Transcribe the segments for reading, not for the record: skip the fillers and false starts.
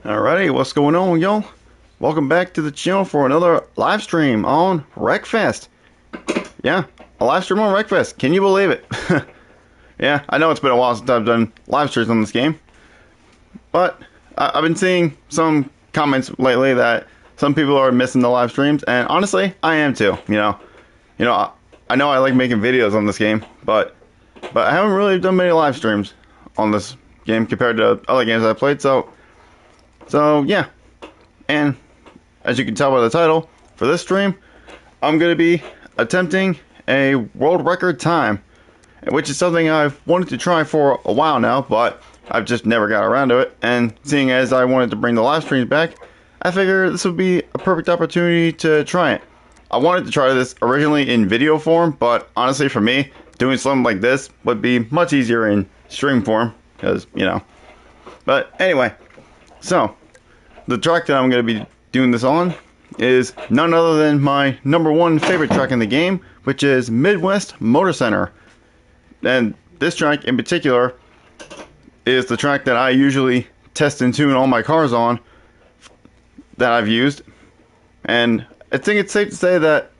Alrighty, what's going on, y'all? Welcome back to the channel for another live stream on Wreckfest. Yeah, a live stream on Wreckfest. Can you believe it? Yeah, I know it's been a while since I've done live streams on this game, but I've been seeing some comments lately that some people are missing the live streams, and honestly, I am too. I know I like making videos on this game, but I haven't really done many live streams on this game compared to other games I've played. So yeah, and as you can tell by the title, for this stream, I'm going to be attempting a world record time, which is something I've wanted to try for a while now, but I've just never got around to it. And seeing as I wanted to bring the live streams back, I figured this would be a perfect opportunity to try it. I wanted to try this originally in video form, but honestly for me, doing something like this would be much easier in stream form, because, But anyway, so the track that I'm going to be doing this on is none other than my #1 favorite track in the game, which is Midwest Motor Center. And this track in particular is the track that I usually test and tune all my cars on that I've used. And I think it's safe to say that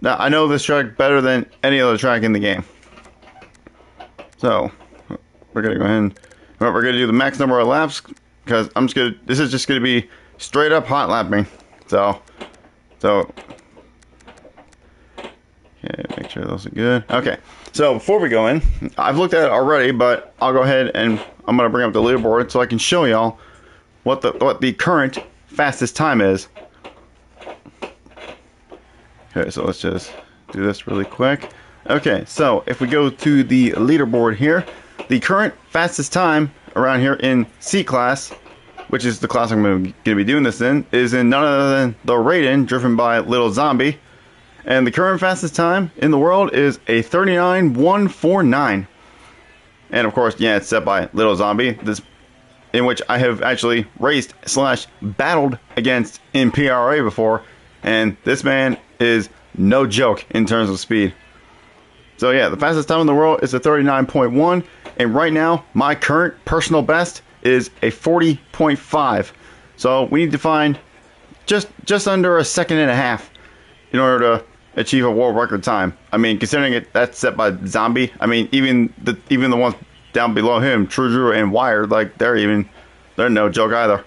I know this track better than any other track in the game. So we're going to go ahead and we're going to do the max number of laps, because this is just going to be straight up hot lapping. So okay, make sure those are good. Okay, so before we go in, I've looked at it already, but I'll go ahead and I'm going to bring up the leaderboard so I can show y'all what the current fastest time is. Okay, so let's just do this really quick. Okay, so if we go to the leaderboard here, the current fastest time around here in C class, which is the class I'm going to be doing this in, is in none other than the Raiden, driven by Little Zombie. And the current fastest time in the world is a 39.149. And of course, yeah, it's set by Little Zombie, in which I have actually raced / battled against in PRA before. And this man is no joke in terms of speed. So yeah, the fastest time in the world is a 39.1, and right now my current personal best is a 40.5. So we need to find just under a second and a half in order to achieve a world record time. I mean, considering that's set by Zombie, I mean even the ones down below him, True Drew and Wired, like they're no joke either.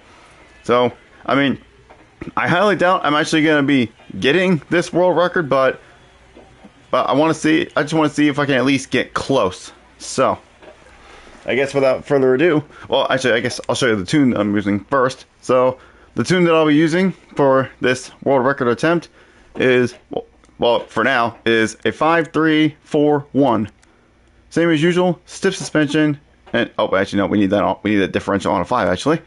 So I mean, I highly doubt I'm actually going to be getting this world record, but I just want to see if I can at least get close. So I guess without further ado, well, actually, I guess I'll show you the tune I'm using first. So the tune that I'll be using for this world record attempt is, well, for now, is a 5.3.4.1. Same as usual, stiff suspension, and oh, actually no, we need that differential on a 5 actually.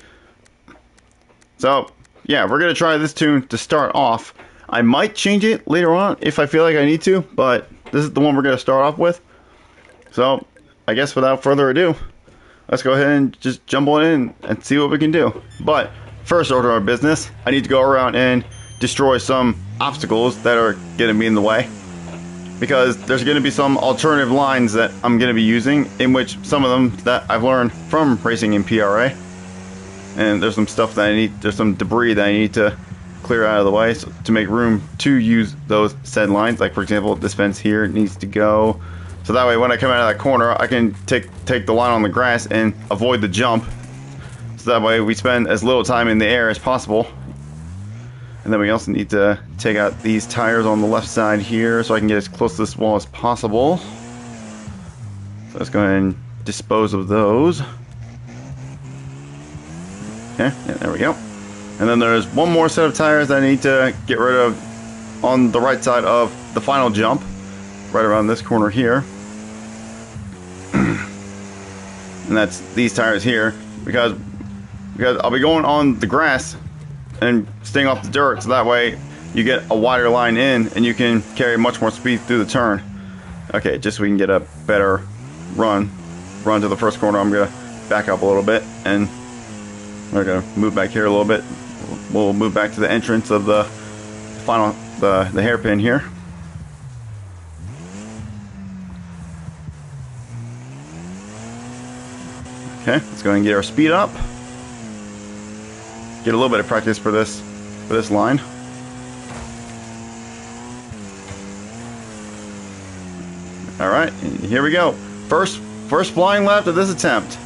So yeah, we're gonna try this tune to start off. I might change it later on if I feel like I need to, but this is the one we're gonna start off with. So I guess without further ado, let's go ahead and just jump on in and see what we can do. But first order of business, I need to go around and destroy some obstacles that are going to be in the way, because there's going to be some alternative lines that I'm going to be using, in which some of them that I've learned from racing in PRA, and there's some stuff that there's some debris that I need to clear out of the way to make room to use those said lines. Like for example, this fence here needs to go, so that way when I come out of that corner I can take the line on the grass and avoid the jump, so that way we spend as little time in the air as possible. And then we also need to take out these tires on the left side here so I can get as close to this wall as possible. So let's go ahead and dispose of those. Okay, yeah, there we go. And then there's one more set of tires that I need to get rid of on the right side of the final jump, right around this corner here. And that's these tires here, because I'll be going on the grass and staying off the dirt, so that way you get a wider line in and you can carry much more speed through the turn. Okay, just so we can get a better run to the first corner, I'm gonna back up a little bit, and we're gonna move back here a little bit. We'll move back to the entrance of the final the hairpin here. Okay, let's go ahead and get our speed up. get a little bit of practice for this line. All right, here we go. First flying lap of this attempt.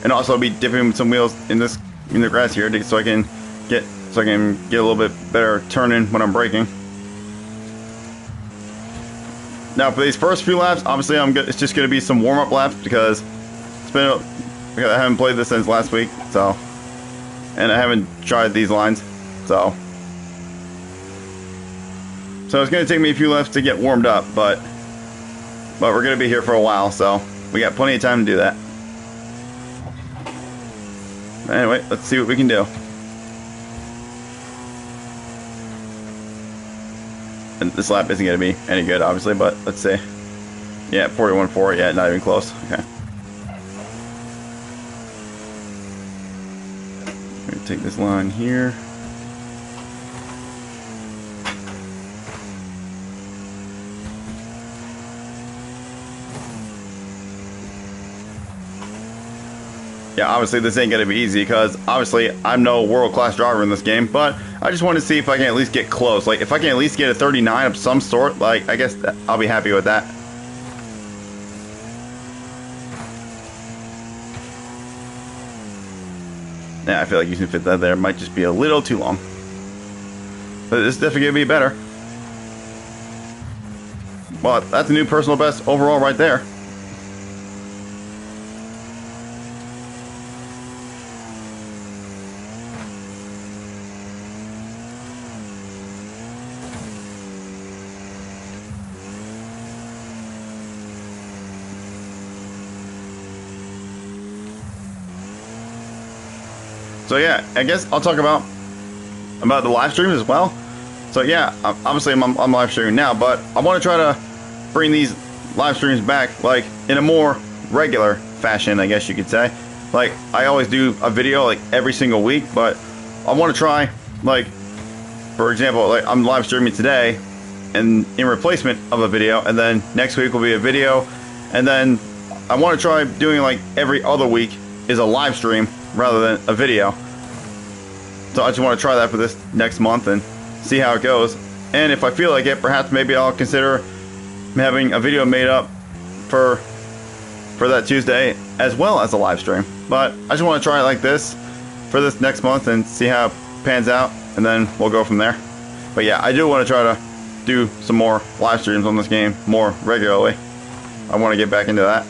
And also I'll be dipping some wheels in the grass here so I can get a little bit better turning when I'm braking. Now for these first few laps, obviously it's just going to be some warm-up laps because I haven't played this since last week, and I haven't tried these lines, so it's going to take me a few laps to get warmed up, but we're going to be here for a while, so we got plenty of time to do that. Anyway, let's see what we can do. And this lap isn't going to be any good, obviously, but let's see. Yeah, 41.4. Yeah, not even close. Okay. I'm going to take this line here. Yeah, obviously this ain't going to be easy because obviously I'm no world-class driver in this game, but I just want to see if I can at least get close. Like, if I can at least get a 39 of some sort, like, I guess I'll be happy with that. Yeah, I feel like you can fit that there. It might just be a little too long. But this is definitely going to be better. Well, that's a new personal best overall right there. So yeah, I guess I'll talk about the live streams as well. So yeah, obviously I'm live streaming now, but I want to try to bring these live streams back, like, in a more regular fashion, I guess you could say. Like, I always do a video like every single week, but I want to try, like, for example, like, I'm live streaming today, and in replacement of a video, and then next week will be a video, and then I want to try doing, like, every other week is a live stream rather than a video. So I just want to try that for this next month and see how it goes. And if I feel like it, perhaps maybe I'll consider having a video made up for that Tuesday as well as a live stream. But I just want to try it like this for this next month and see how it pans out, and then we'll go from there. But yeah, I do want to try to do some more live streams on this game more regularly. I want to get back into that.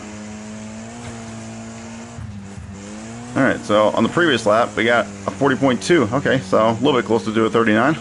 Alright, so on the previous lap, we got a 40.2. Okay, so a little bit closer to a 39.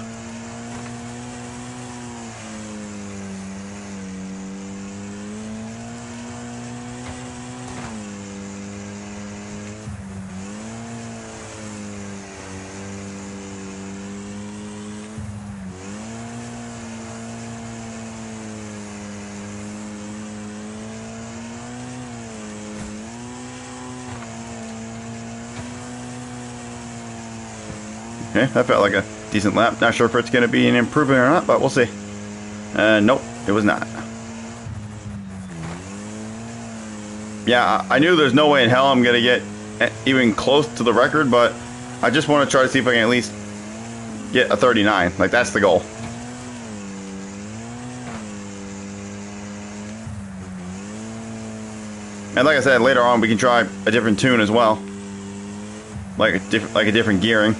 Okay, that felt like a decent lap. Not sure if it's going to be an improvement or not, but we'll see. Nope, it was not. Yeah, I knew there's no way in hell I'm going to get even close to the record, but I just want to try to see if I can at least get a 39. Like, that's the goal. And like I said, later on we can try a different tune as well. Like a different gearing.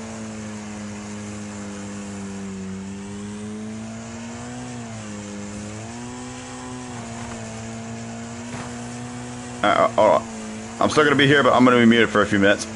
I'm still going to be here, but I'm going to be muted for a few minutes.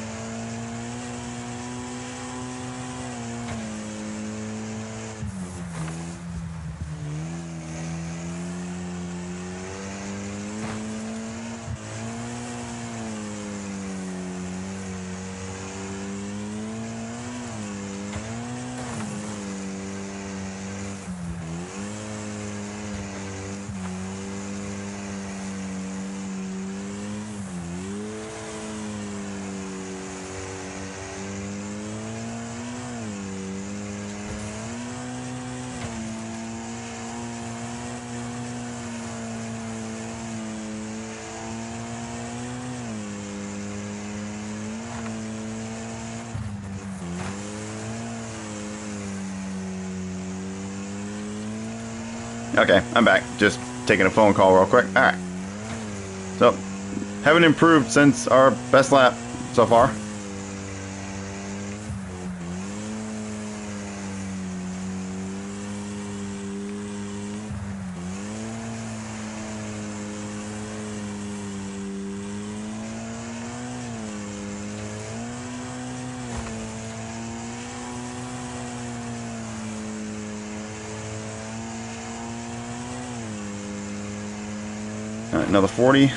Okay, I'm back. Just taking a phone call real quick. Alright. So, haven't improved since our best lap so far. Alright, another 40.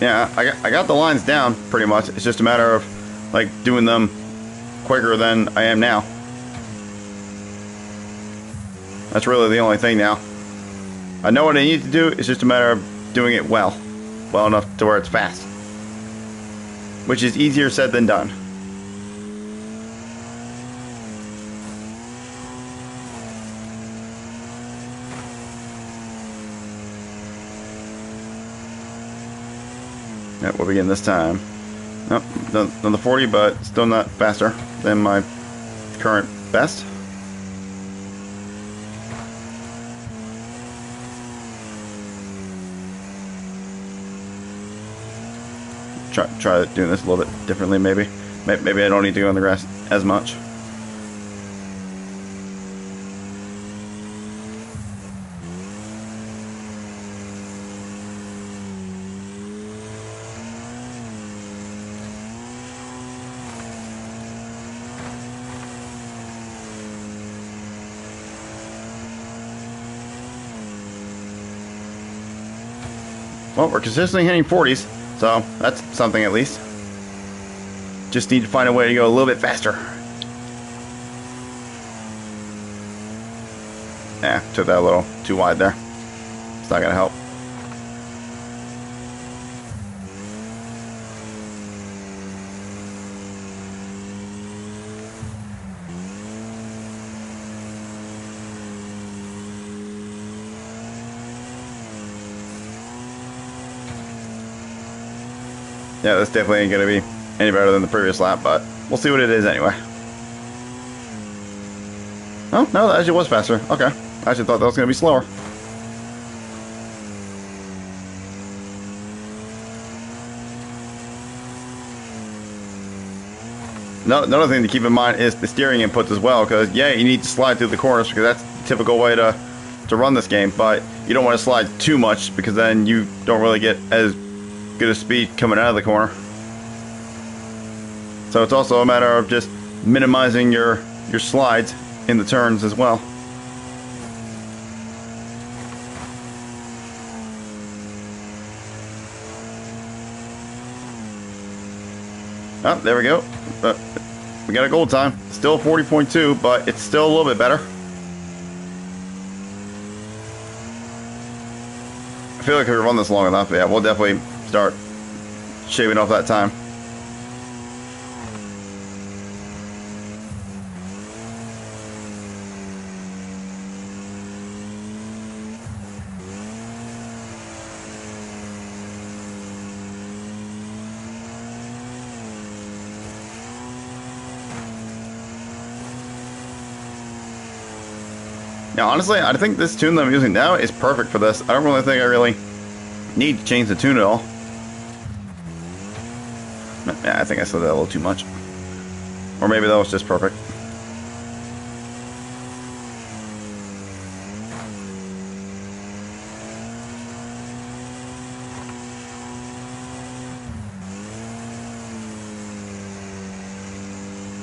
Yeah, I got the lines down pretty much. It's just a matter of like doing them quicker than I am now. That's really the only thing now. I know what I need to do. It's just a matter of doing it well enough to where it's fast, which is easier said than done. Yeah, we'll begin this time. Nope, done the 40, but still not faster than my current best. Try doing this a little bit differently, maybe. Maybe I don't need to go on the grass as much. Well, we're consistently hitting 40s, so that's something at least. Just need to find a way to go a little bit faster. Yeah, took that a little too wide there. It's not gonna help. Yeah, this definitely ain't gonna be any better than the previous lap, but we'll see what it is anyway. Oh, no, that actually was faster. Okay. I actually thought that was gonna be slower. Another thing to keep in mind is the steering inputs as well, because yeah, you need to slide through the corners because that's the typical way to run this game, but you don't want to slide too much because then you don't really get as good a speed coming out of the corner. So it's also a matter of just minimizing your slides in the turns as well. Oh, there we go. We got a gold time. Still 40.2, but it's still a little bit better. I feel like if we run this long enough, yeah, we'll definitely start shaving off that time. Now, honestly, I think this tune that I'm using now is perfect for this. I don't really think I really need to change the tune at all. Yeah, I think I said that a little too much. Or maybe that was just perfect.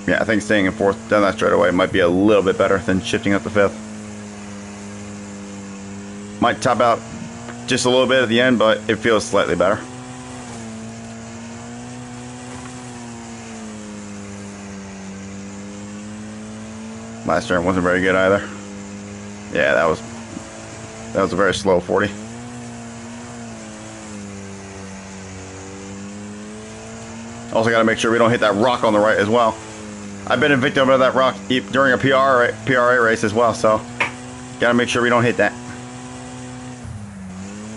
Yeah, I think staying in fourth down that straightaway might be a little bit better than shifting up to fifth. Might top out just a little bit at the end, but it feels slightly better. Last turn wasn't very good either. Yeah, that was a very slow 40. Also got to make sure we don't hit that rock on the right as well. I've been a victim of that rock during a PRA race as well, so got to make sure we don't hit that.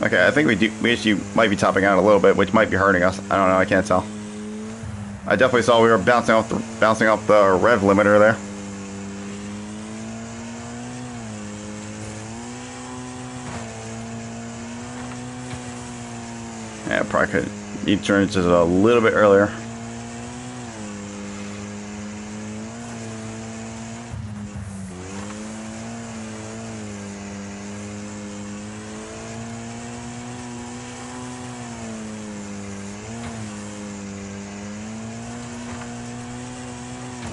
Okay, I think we actually might be topping out a little bit, which might be hurting us. I don't know, I can't tell. I definitely saw we were bouncing off the rev limiter there. Yeah, probably could need to turn just a little bit earlier.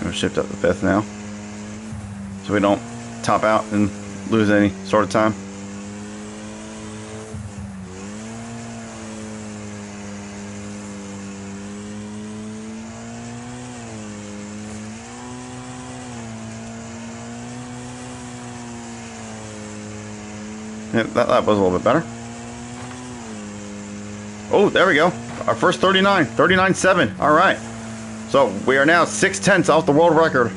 We'll shift up to 5th now, so we don't top out and lose any sort of time. Yeah, that was a little bit better. Oh, there we go. Our first 39, 39.7. All right. So we are now 6/10 off the world record.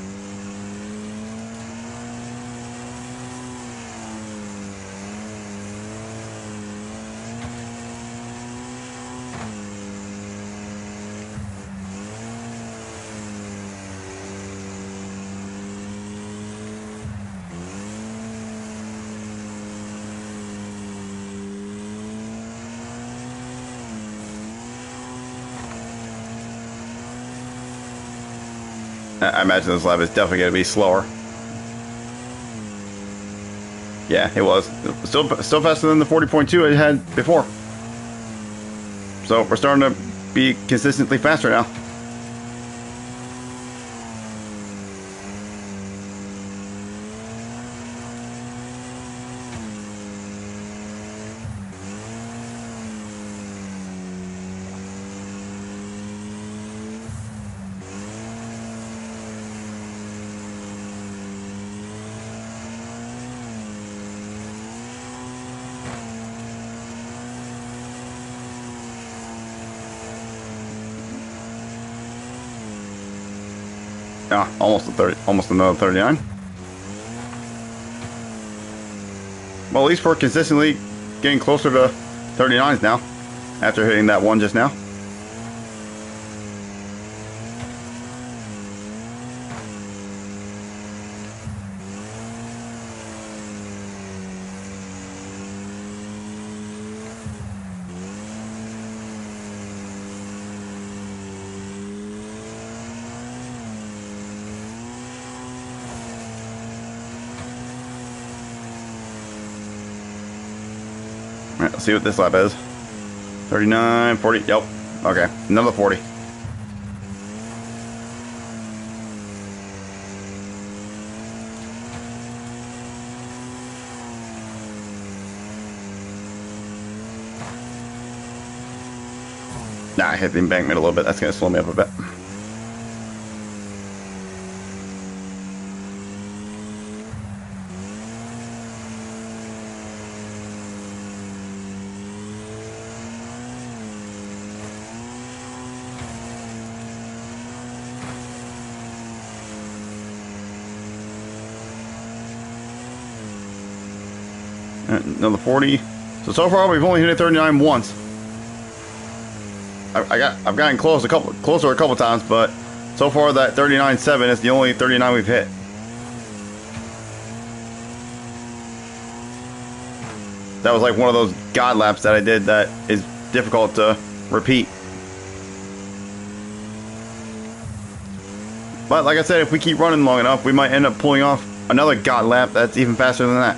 I imagine this lap is definitely going to be slower. Yeah, it was. Still faster than the 40.2 I had before. So we're starting to be consistently faster now. Yeah, almost a 30, almost another 39. Well, at least we're consistently getting closer to 39s now, after hitting that one just now. Alright, let's see what this lap is. 39, 40, yep. Okay, another 40. Nah, I hit the embankment a little bit. That's going to slow me up a bit. Another 40. So far we've only hit a 39 once. I've gotten closer a couple times, but so far that 39.7 is the only 39 we've hit. That was like one of those god laps that I did that is difficult to repeat. But like I said, if we keep running long enough, we might end up pulling off another god lap that's even faster than that.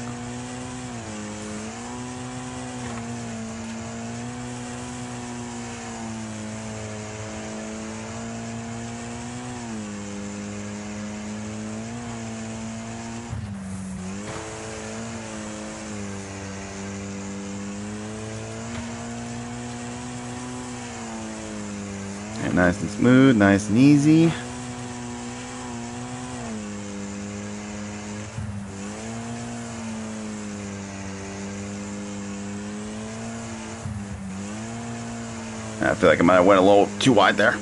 And nice and smooth, nice and easy. I feel like I might have went a little too wide there.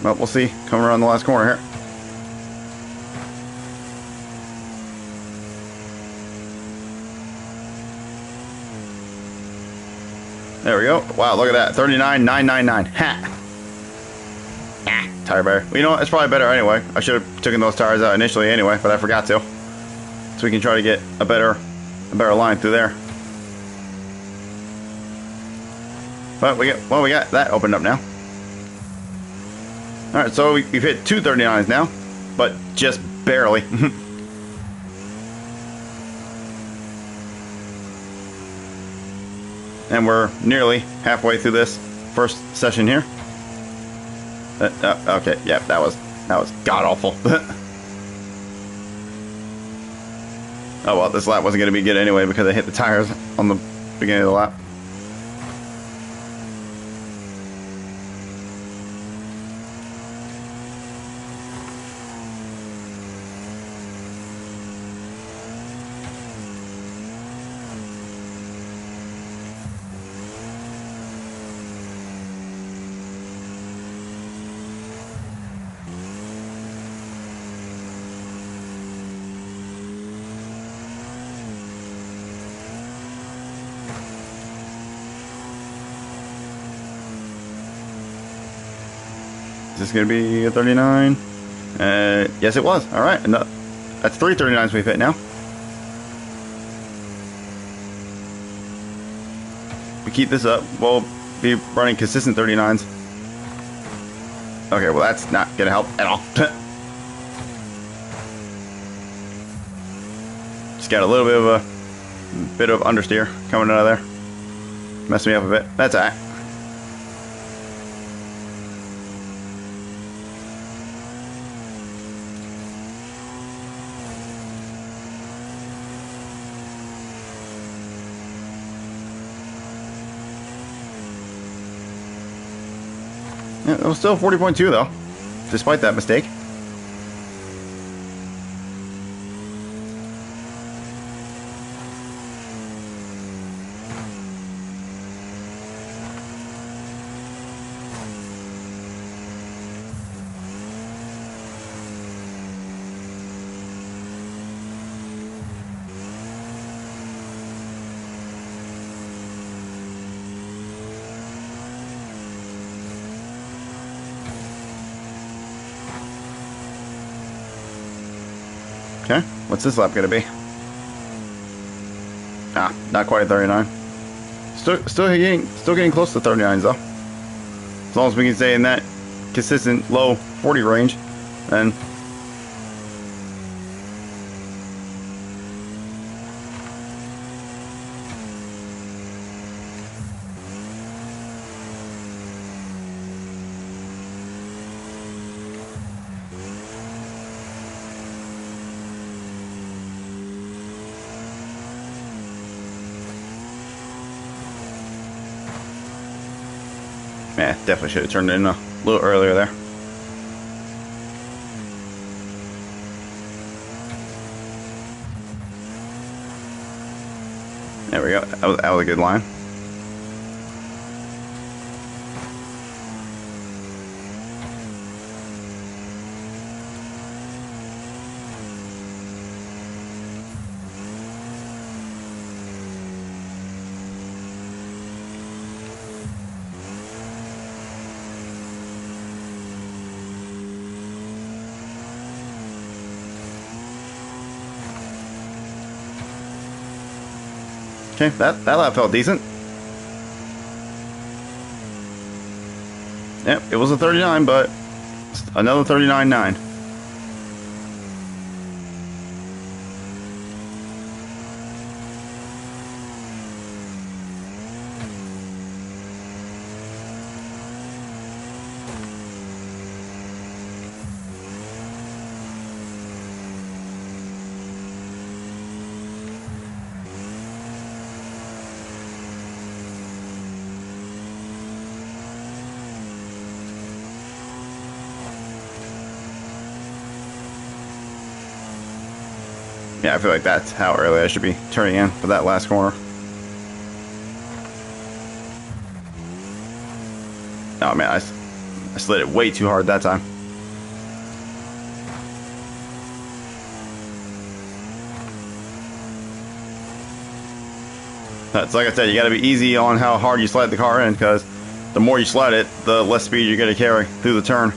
Well, we'll see. Coming around the last corner here. There we go. Wow, look at that. 39,999. Ha! Ah, tire better. Well, you know what? It's probably better anyway. I should have taken those tires out initially anyway, but I forgot to. So we can try to get a better line through there. But we got that opened up now. All right, so we've hit 239s now, but just barely. And we're nearly halfway through this first session here. Okay, yeah, that was god awful. Oh well, this lap wasn't going to be good anyway because I hit the tires on the beginning of the lap. Is this going to be a 39? Yes, it was. All right. That's 3 39s we've hit now. If we keep this up, we'll be running consistent 39s. Okay, well, that's not going to help at all. Just got a little bit of understeer coming out of there. Messed me up a bit. That's all right. Yeah, it was still 40.2 though, despite that mistake. Okay, what's this lap gonna be? Ah, not quite a 39. Still getting close to 39s though. As long as we can stay in that consistent low 40 range, then yeah, definitely should have turned it in a little earlier there. There we go. That was a good line. Okay, that lap felt decent. Yep, it was a 39, but another 39.9. Yeah, I feel like that's how early I should be turning in for that last corner. Oh man, I slid it way too hard that time. That's like I said, you got to be easy on how hard you slide the car in, because the more you slide it, the less speed you're going to carry through the turn.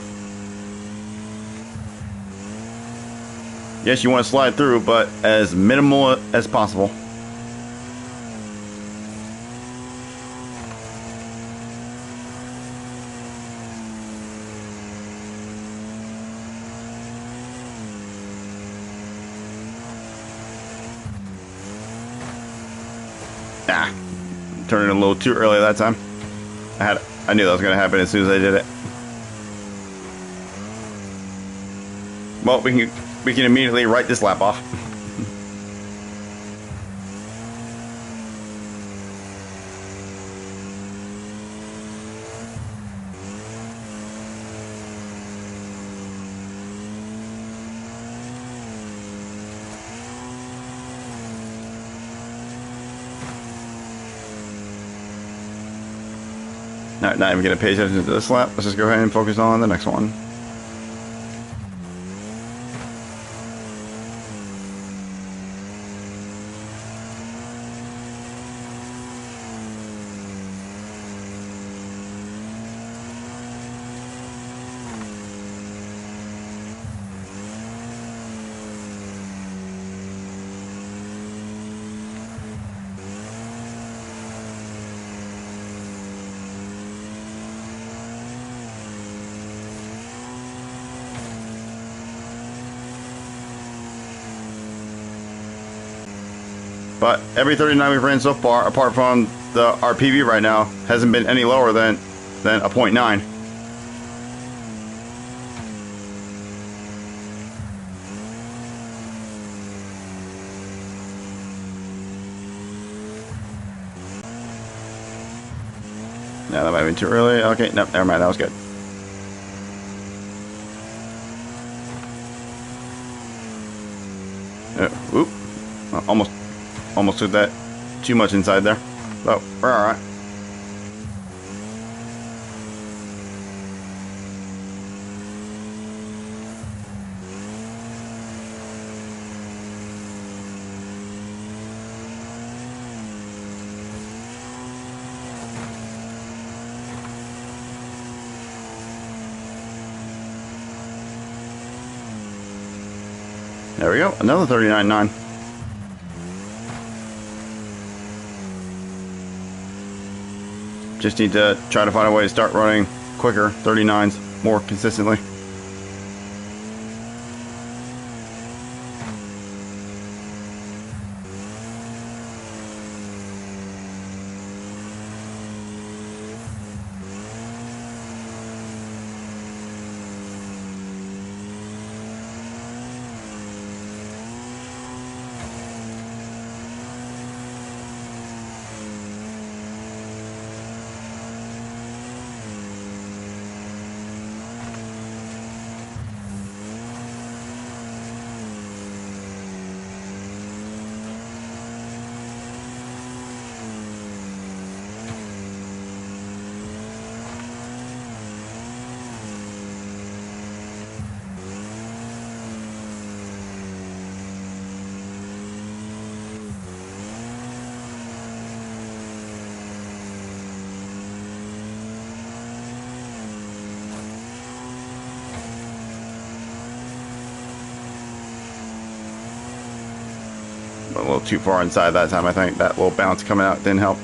Yes, you want to slide through, but as minimal as possible. Ah, turning a little too early that time. I knew that was going to happen as soon as I did it. Well, we can immediately write this lap off. Alright, not even going to pay attention to this lap. Let's just go ahead and focus on the next one. But every 39 we've ran so far, apart from our PB right now, hasn't been any lower than a 0.9. No, that might have been too early. Okay, nope, never mind. That was good. Whoop. Almost took that too much inside there. But we're alright. There we go. Another 39.9. Just need to try to find a way to start running quicker 39s more consistently. A little too far inside that time, I think. That little bounce coming out didn't help.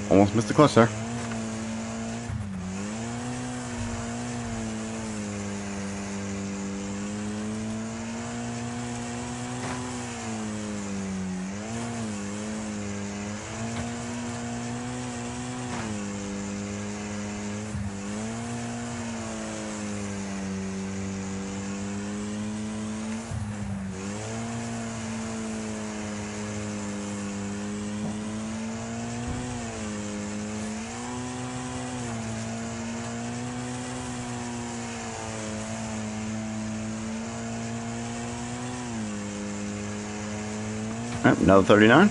Almost missed the clutch there. Another 39.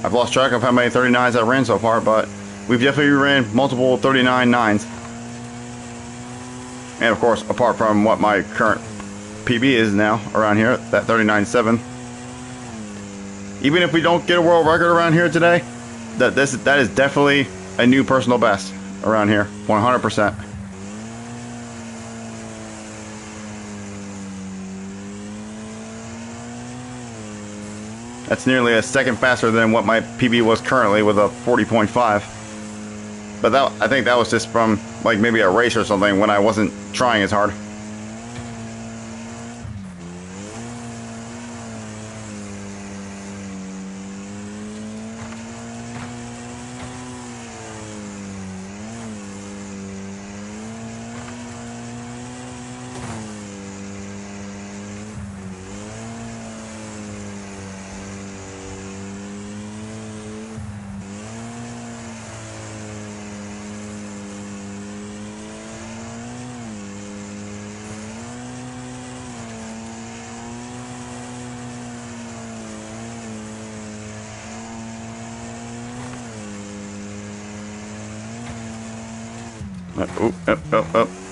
I've lost track of how many 39s I ran so far, but we've definitely ran multiple 39 nines. And of course, apart from what my current PB is now around here, that 39.7. Even if we don't get a world record around here today, that is definitely a new personal best around here, 100%. That's nearly a second faster than what my PB was currently with a 40.5. But that, I think that was just from like maybe a race or something when I wasn't trying as hard.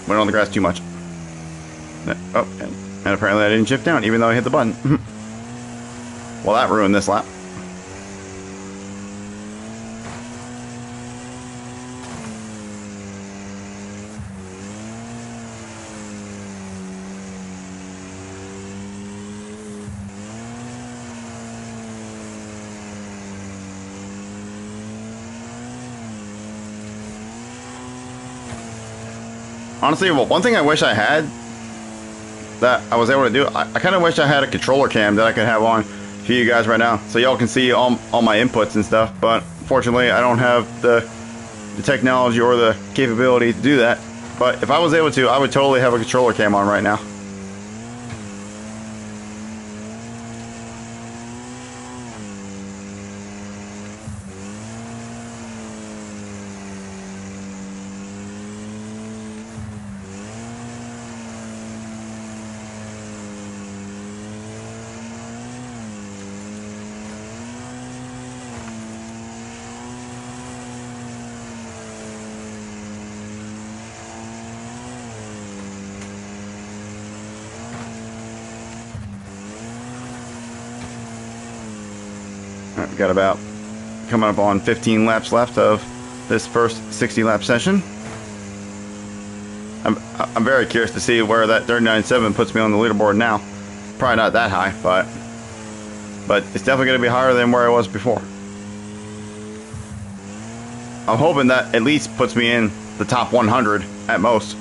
Went on the grass too much. Oh, and apparently I didn't shift down, even though I hit the button. Well, that ruined this lap. Honestly, well, one thing I wish I had that I was able to do, I kind of wish I had a controller cam that I could have on for you guys right now, so y'all can see all my inputs and stuff. But fortunately, I don't have the technology or the capability to do that. But if I was able to, I would totally have a controller cam on right now. I've got about coming up on 15 laps left of this first 60 lap session. I'm very curious to see where that 39.7 puts me on the leaderboard now. Probably not that high, but it's definitely going to be higher than where I was before. I'm hoping that at least puts me in the top 100 at most.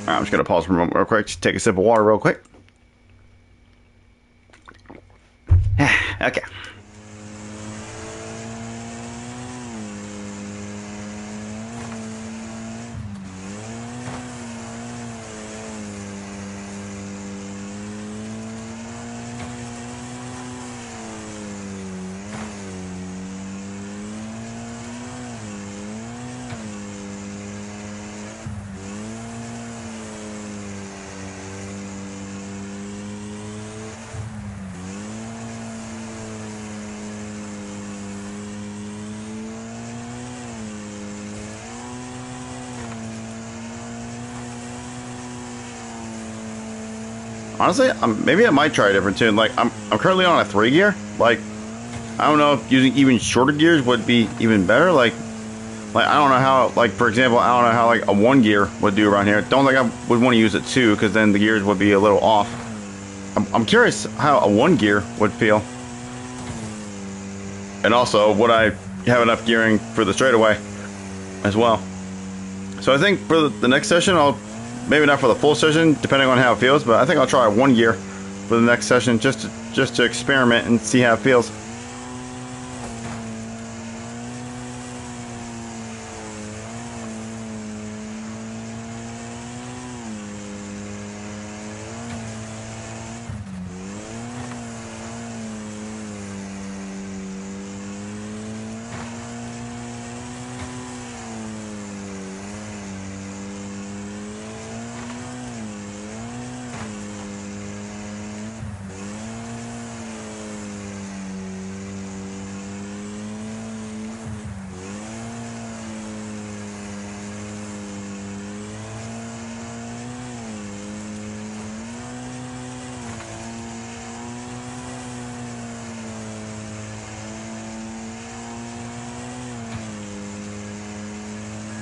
I'm just going to pause for a moment real quick, just take a sip of water real quick. Okay. Honestly, maybe I might try a different tune. Like, I'm currently on a 3 gear. Like, I don't know if using even shorter gears would be even better. Like I don't know how, like, for example, I don't know how, like, a 1 gear would do around here. Don't think I would want to use it 2, because then the gears would be a little off. I'm curious how a 1 gear would feel. And also, would I have enough gearing for the straightaway as well? So I think for the next session, maybe not for the full session, depending on how it feels, but I think I'll try 1 gear for the next session just to experiment and see how it feels.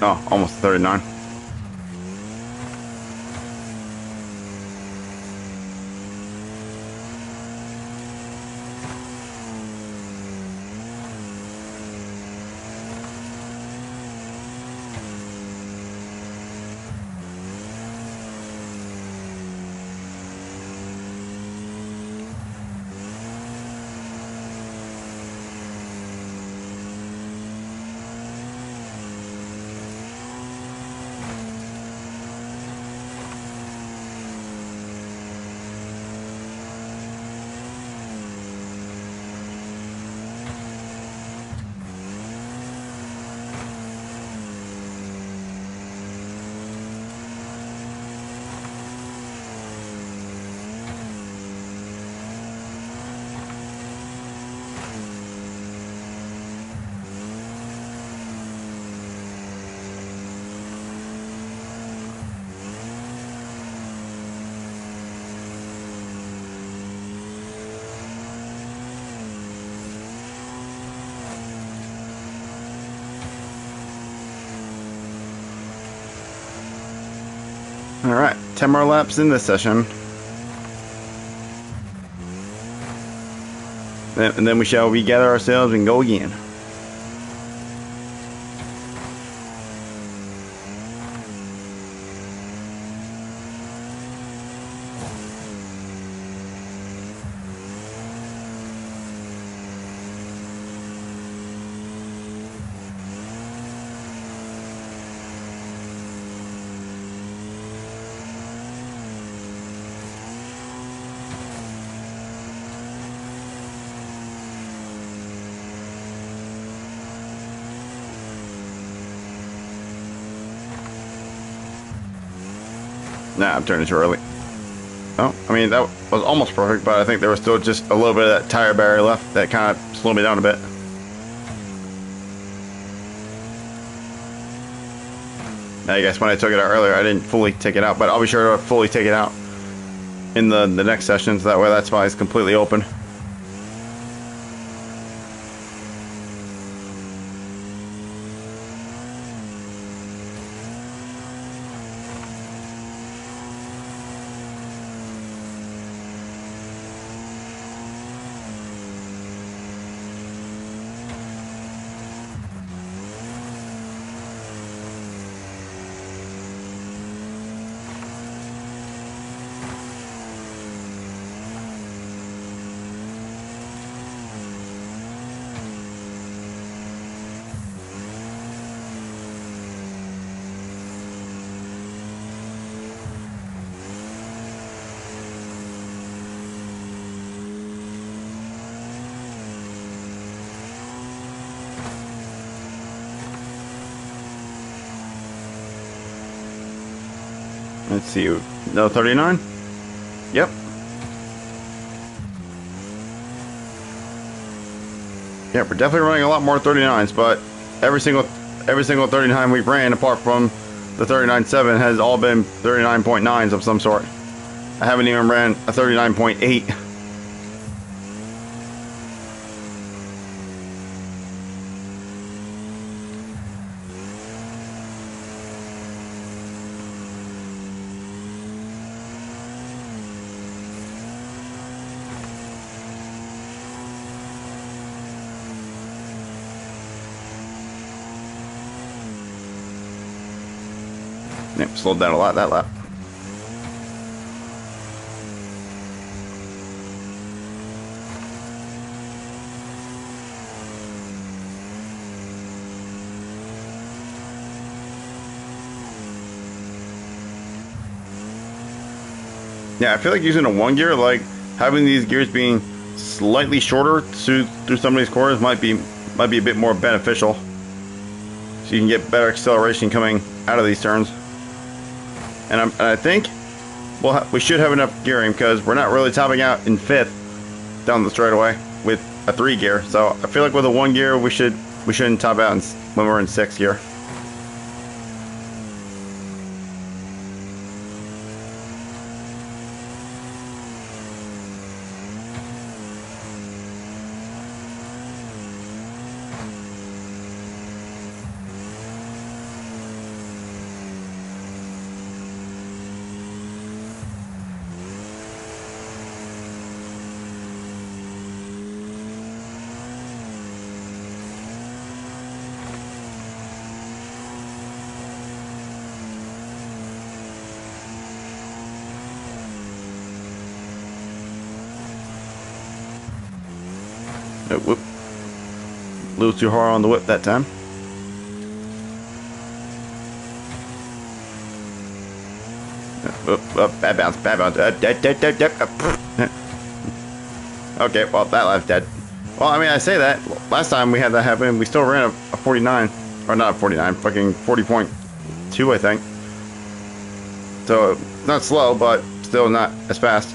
Oh, almost 39. Alright, 10 more laps in this session. And then we shall regather ourselves and go again. Nah, I'm turning too early. Oh, I mean, that was almost perfect, but I think there was still just a little bit of that tire barrier left that kind of slowed me down a bit. I guess when I took it out earlier, I didn't fully take it out, but I'll be sure to fully take it out in the next session, so that way that spot is completely open. Let's see, no 39? Yep. Yeah, we're definitely running a lot more 39s, but every single 39 we've ran, apart from the 39.7, has all been 39.9s of some sort. I haven't even ran a 39.8. Yep, slowed down a lot that lap. Yeah, I feel like using a one gear, like having these gears being slightly shorter through some of these corners might be a bit more beneficial. So you can get better acceleration coming out of these turns. And I think we should have enough gearing because we're not really topping out in 5th down the straightaway with a 3 gear. So I feel like with a 1 gear we shouldn't top out when we're in 6th gear. Oh, whoop. A little too hard on the whip that time. Bad bounce, bad bounce. Okay, well, that life's dead. Well, I mean, I say that. Last time we had that happen, we still ran a 49. Or not a 49, fucking 40.2, I think. So, not slow, but still not as fast.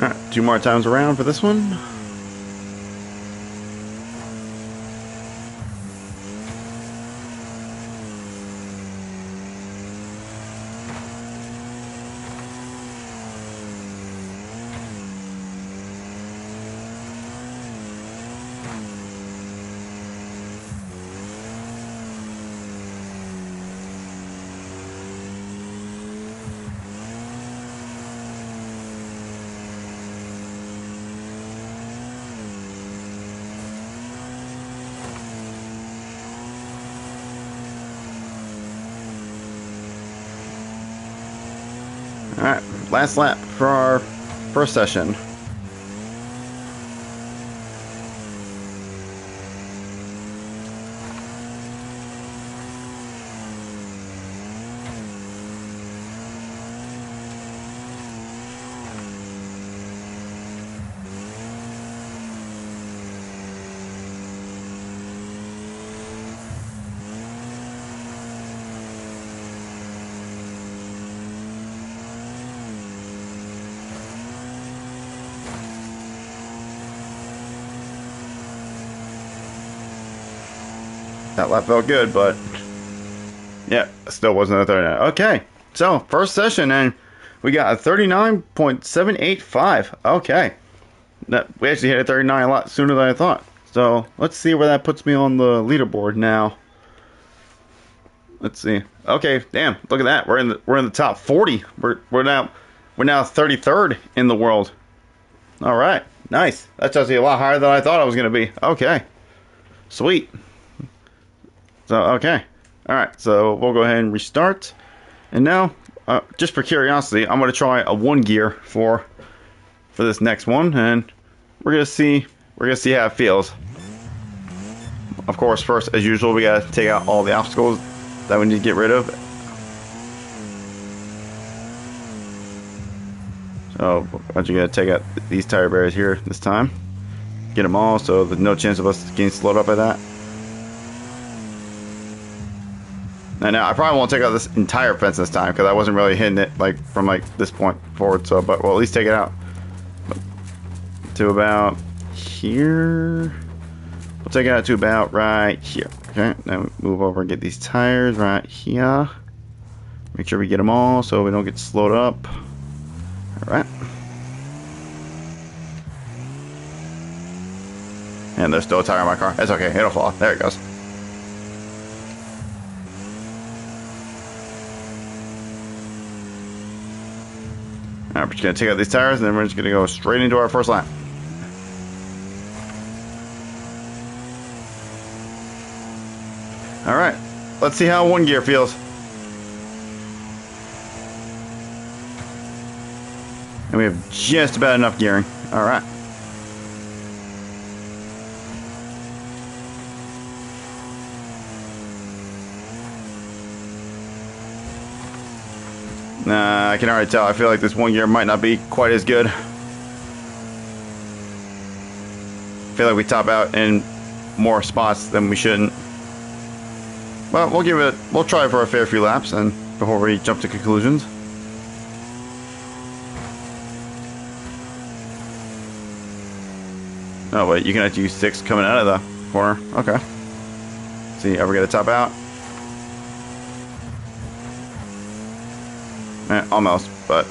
Alright, 2 more times around for this one. Alright, last lap for our first session. That lap felt good, but yeah, still wasn't a 39. Okay, so first session, and we got a 39.785. Okay, we actually hit a 39 a lot sooner than I thought. So let's see where that puts me on the leaderboard now. Let's see. Okay, damn, look at that. We're in the top 40. We're now 33rd in the world. All right, nice. That's actually a lot higher than I thought I was gonna be. Okay, sweet. So, okay. Alright, so we'll go ahead and restart. And now, just for curiosity, I'm going to try a 1 gear for this next one. And we're going to see how it feels. Of course, first, as usual, we got to take out all the obstacles that we need to get rid of. So, I'm just going to take out these tire barriers here this time. Get them all, so there's no chance of us getting slowed up by that. Now I probably won't take out this entire fence this time because I wasn't really hitting it like from like this point forward. So, but we'll at least take it out to about here. We'll take it out to about right here. Okay, now we move over and get these tires right here. Make sure we get them all so we don't get slowed up. All right. And there's still a tire on my car. That's okay. It'll fall. There it goes. Alright, we're just going to take out these tires and then we're just going to go straight into our first lap. Alright, let's see how one gear feels. And we have just about enough gearing. Alright. I can already tell. I feel like this one gear might not be quite as good. I feel like we top out in more spots than we shouldn't. But we'll try for a fair few laps and before we jump to conclusions. Oh wait, you can actually use 6 coming out of the corner. Okay. See, ever get a top out? Almost, but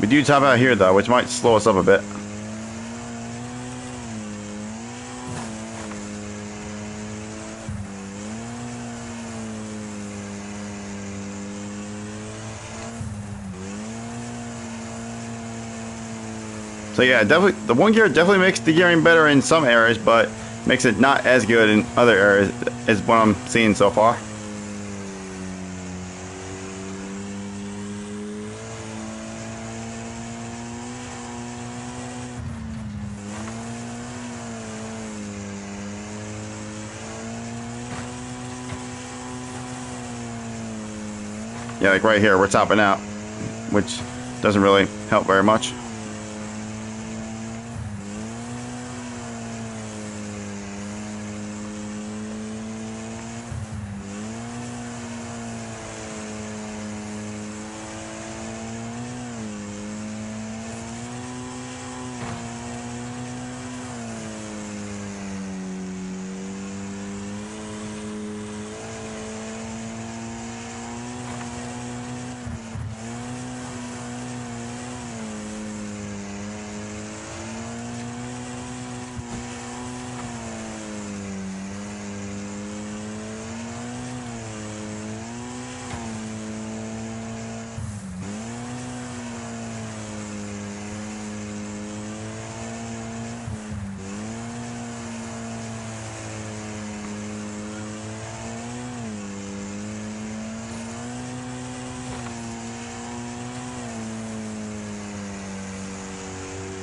we do top out here though, which might slow us up a bit. So yeah, definitely the one gear definitely makes the gearing better in some areas, but makes it not as good in other areas is what I'm seeing so far. Yeah, like right here, we're topping out, which doesn't really help very much.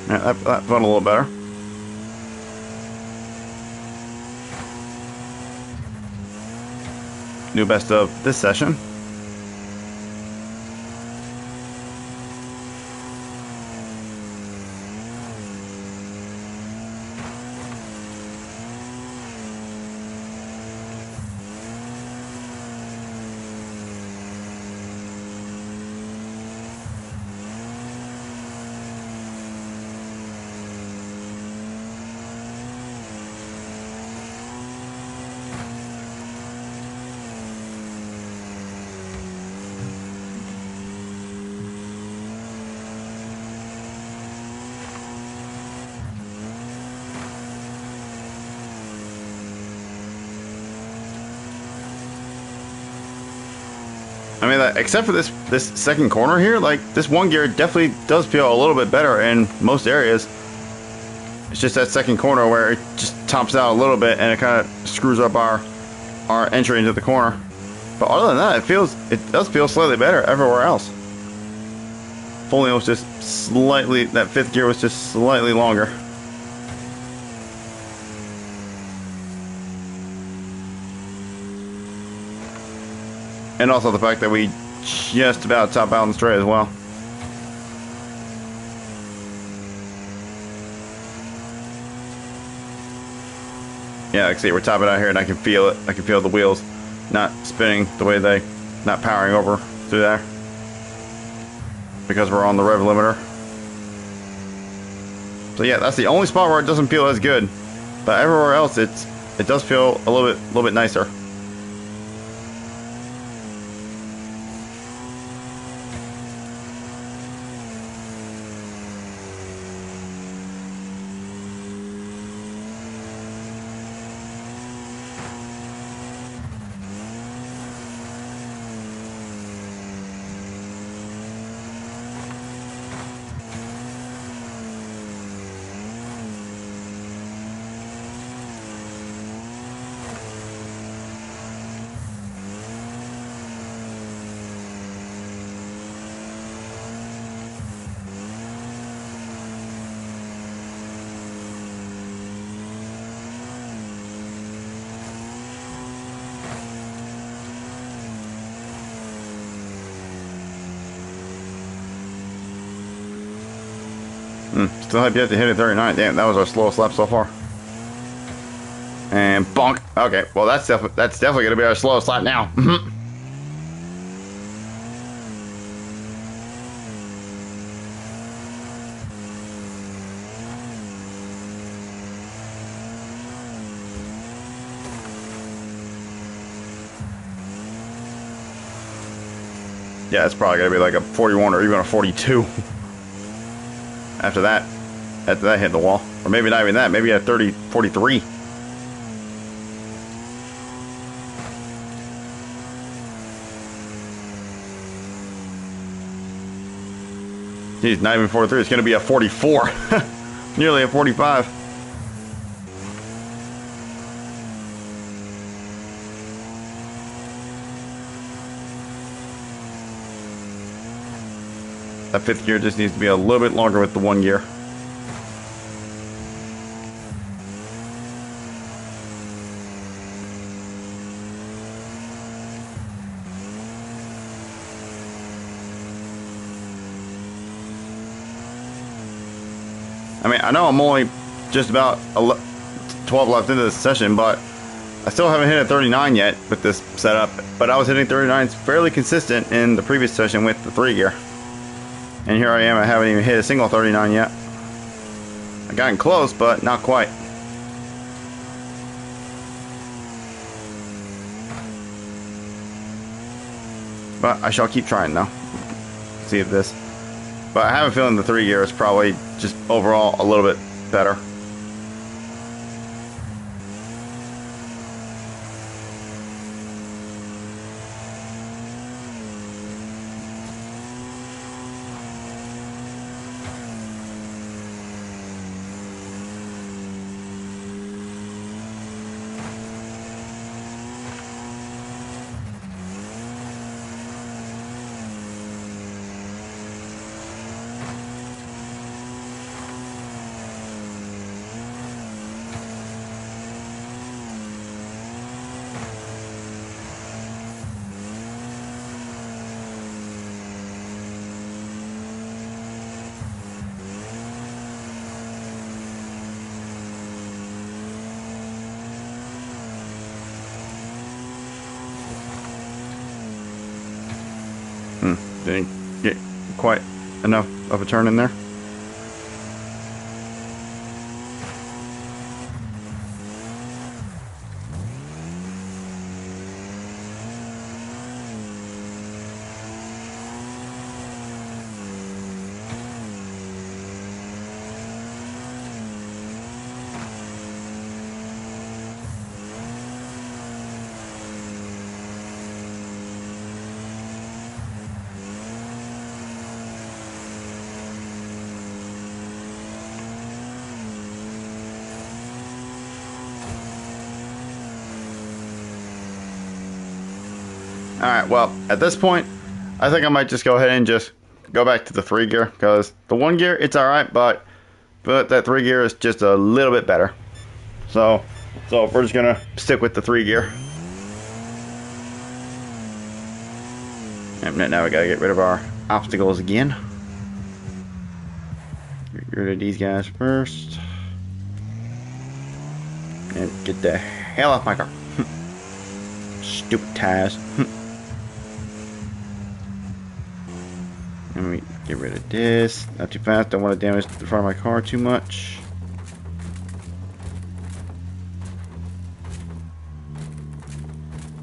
Yeah, that went a little better. New best of this session. I mean, except for this second corner here, like this one gear definitely does feel a little bit better in most areas. It's just that second corner where it just tops out a little bit and it kind of screws up our entry into the corner. But other than that, it does feel slightly better everywhere else. If only it was just slightly, that fifth gear was just slightly longer. And also the fact that we just about top out and straight as well. Yeah, like I see, we're topping out here, and I can feel it. I can feel the wheels not spinning the way they, not powering over through there, because we're on the rev limiter. So yeah, that's the only spot where it doesn't feel as good, but everywhere else it does feel a little bit nicer. Still have yet to hit a 39. Damn, that was our slowest lap so far. And bonk. Okay, well that's definitely gonna be our slowest lap now. Yeah, it's probably gonna be like a 41 or even a 42. After that hit the wall. Or maybe not even that, maybe a 30, 43. Geez, not even 43, it's gonna be a 44. Nearly a 45. That fifth gear just needs to be a little bit longer with the one gear. I mean, I know I'm only just about 12 left into this session, but I still haven't hit a 39 yet with this setup. But I was hitting 39s fairly consistent in the previous session with the 3 gear. And here I am, I haven't even hit a single 39 yet. I've gotten close, but not quite. But I shall keep trying though. See if this. But I have a feeling the 3 gear is probably just overall a little bit better. Didn't get quite enough of a turn in there. Alright, well, at this point, I think I might just go ahead and just go back to the 3 gear, because the 1 gear, it's alright, but that 3 gear is just a little bit better. So we're just gonna stick with the 3 gear. And now we gotta get rid of our obstacles again. Get rid of these guys first. And get the hell off my car. Stupid Taz. Let me get rid of this. Not too fast. Don't want to damage the front of my car too much.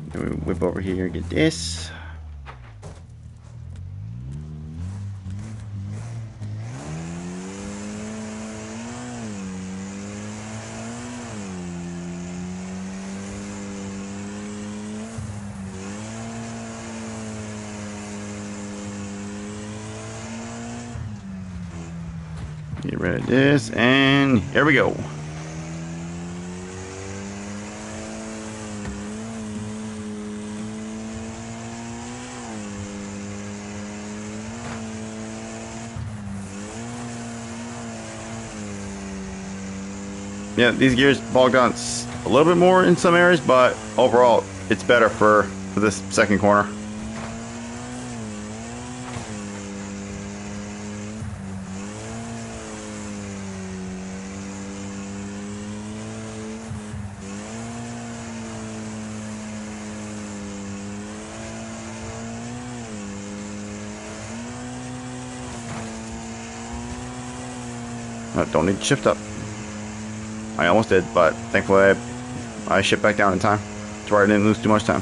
Then we whip over here and get this. Get rid of this, and here we go. Yeah, these gears bogged down a little bit more in some areas, but overall, it's better for this second corner. Don't need to shift up. I almost did, but thankfully I shipped back down in time to where I didn't lose too much time.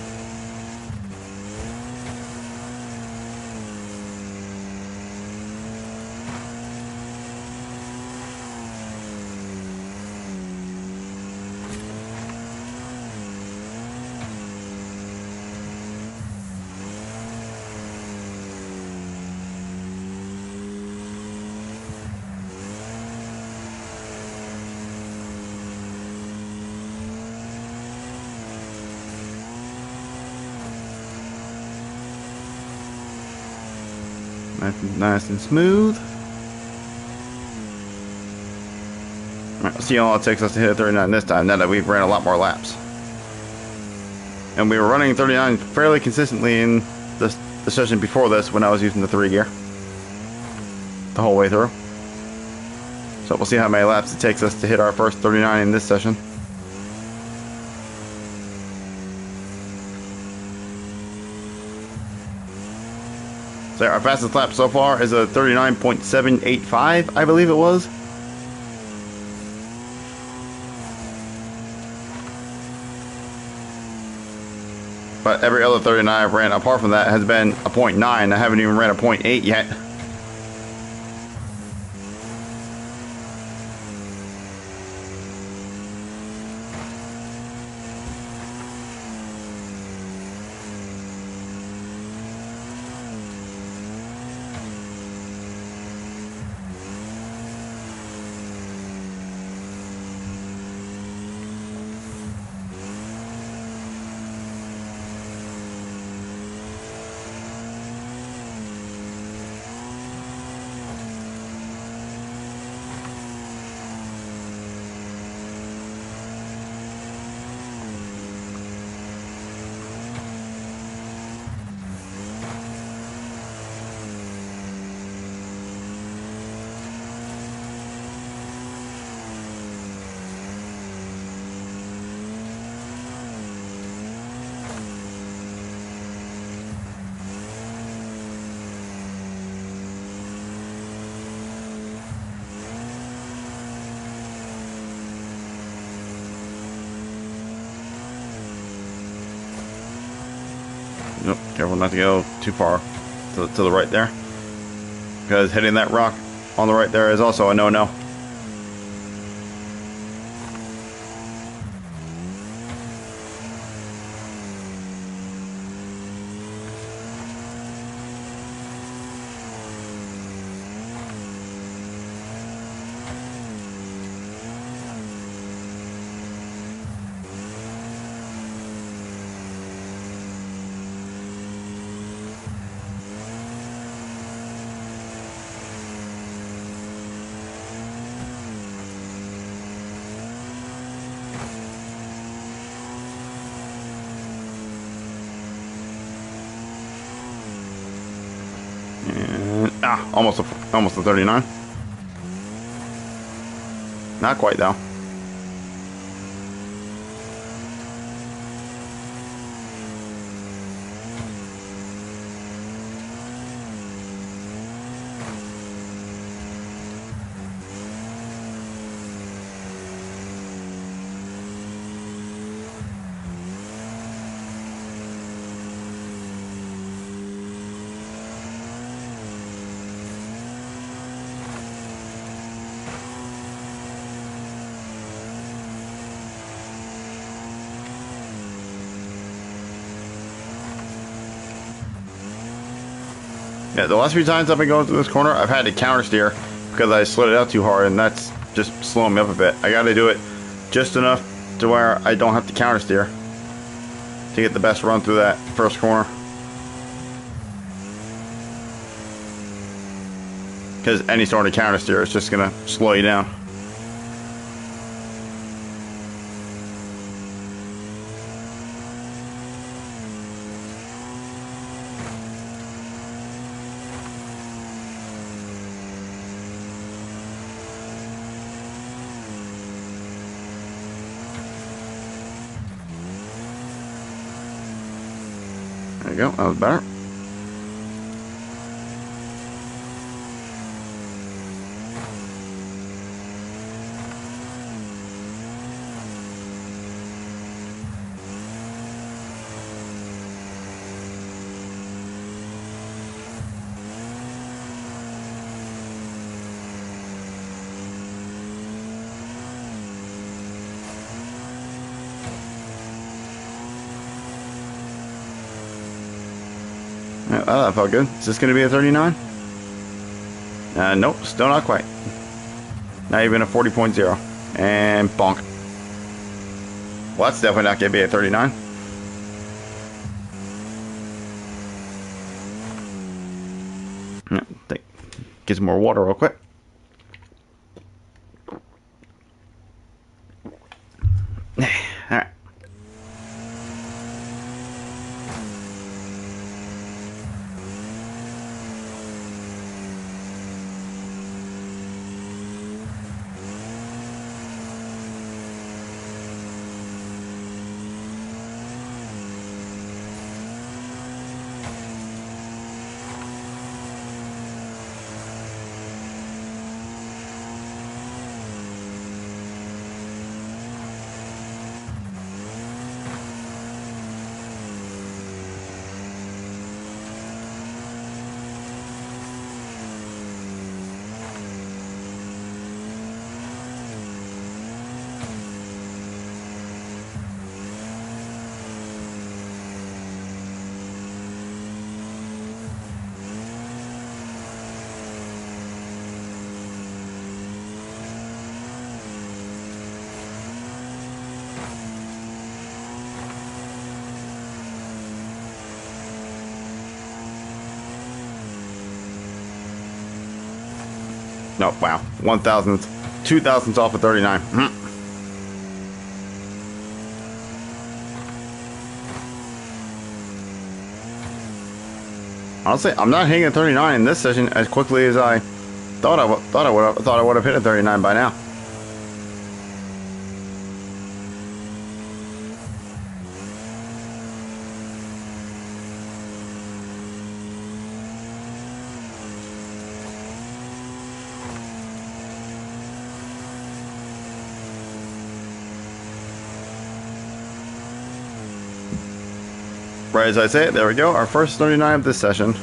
Nice and smooth. Alright, let's see how long it takes us to hit 39 this time, now that we've ran a lot more laps. And we were running 39 fairly consistently in the session before this when I was using the 3 gear. The whole way through. So we'll see how many laps it takes us to hit our first 39 in this session. So our fastest lap so far is a 39.785, I believe it was. But every other 39 I've ran apart from that has been a 0.9. I haven't even ran a 0.8 yet. Nope, careful not to go too far to the right there, because hitting that rock on the right there is also a no-no. And almost a 39. Not quite though. Yeah, the last few times I've been going through this corner, I've had to counter steer because I slid it out too hard, and that's just slowing me up a bit. I got to do it just enough to where I don't have to counter steer to get the best run through that first corner. Because any sort of counter steer is just going to slow you down. There you go, that was better. Yeah, oh, that felt good. Is this going to be a 39? Nope, still not quite. Not even a 40.0. And bonk. Well, that's definitely not going to be a 39. Yeah, get some more water real quick. Alright. No, wow. 1,000th, 2,000ths off of 39. Honestly, I'm not hitting a 39 in this session as quickly as I thought I would have hit a 39 by now. Right as I say it, there we go, our first 39 of this session.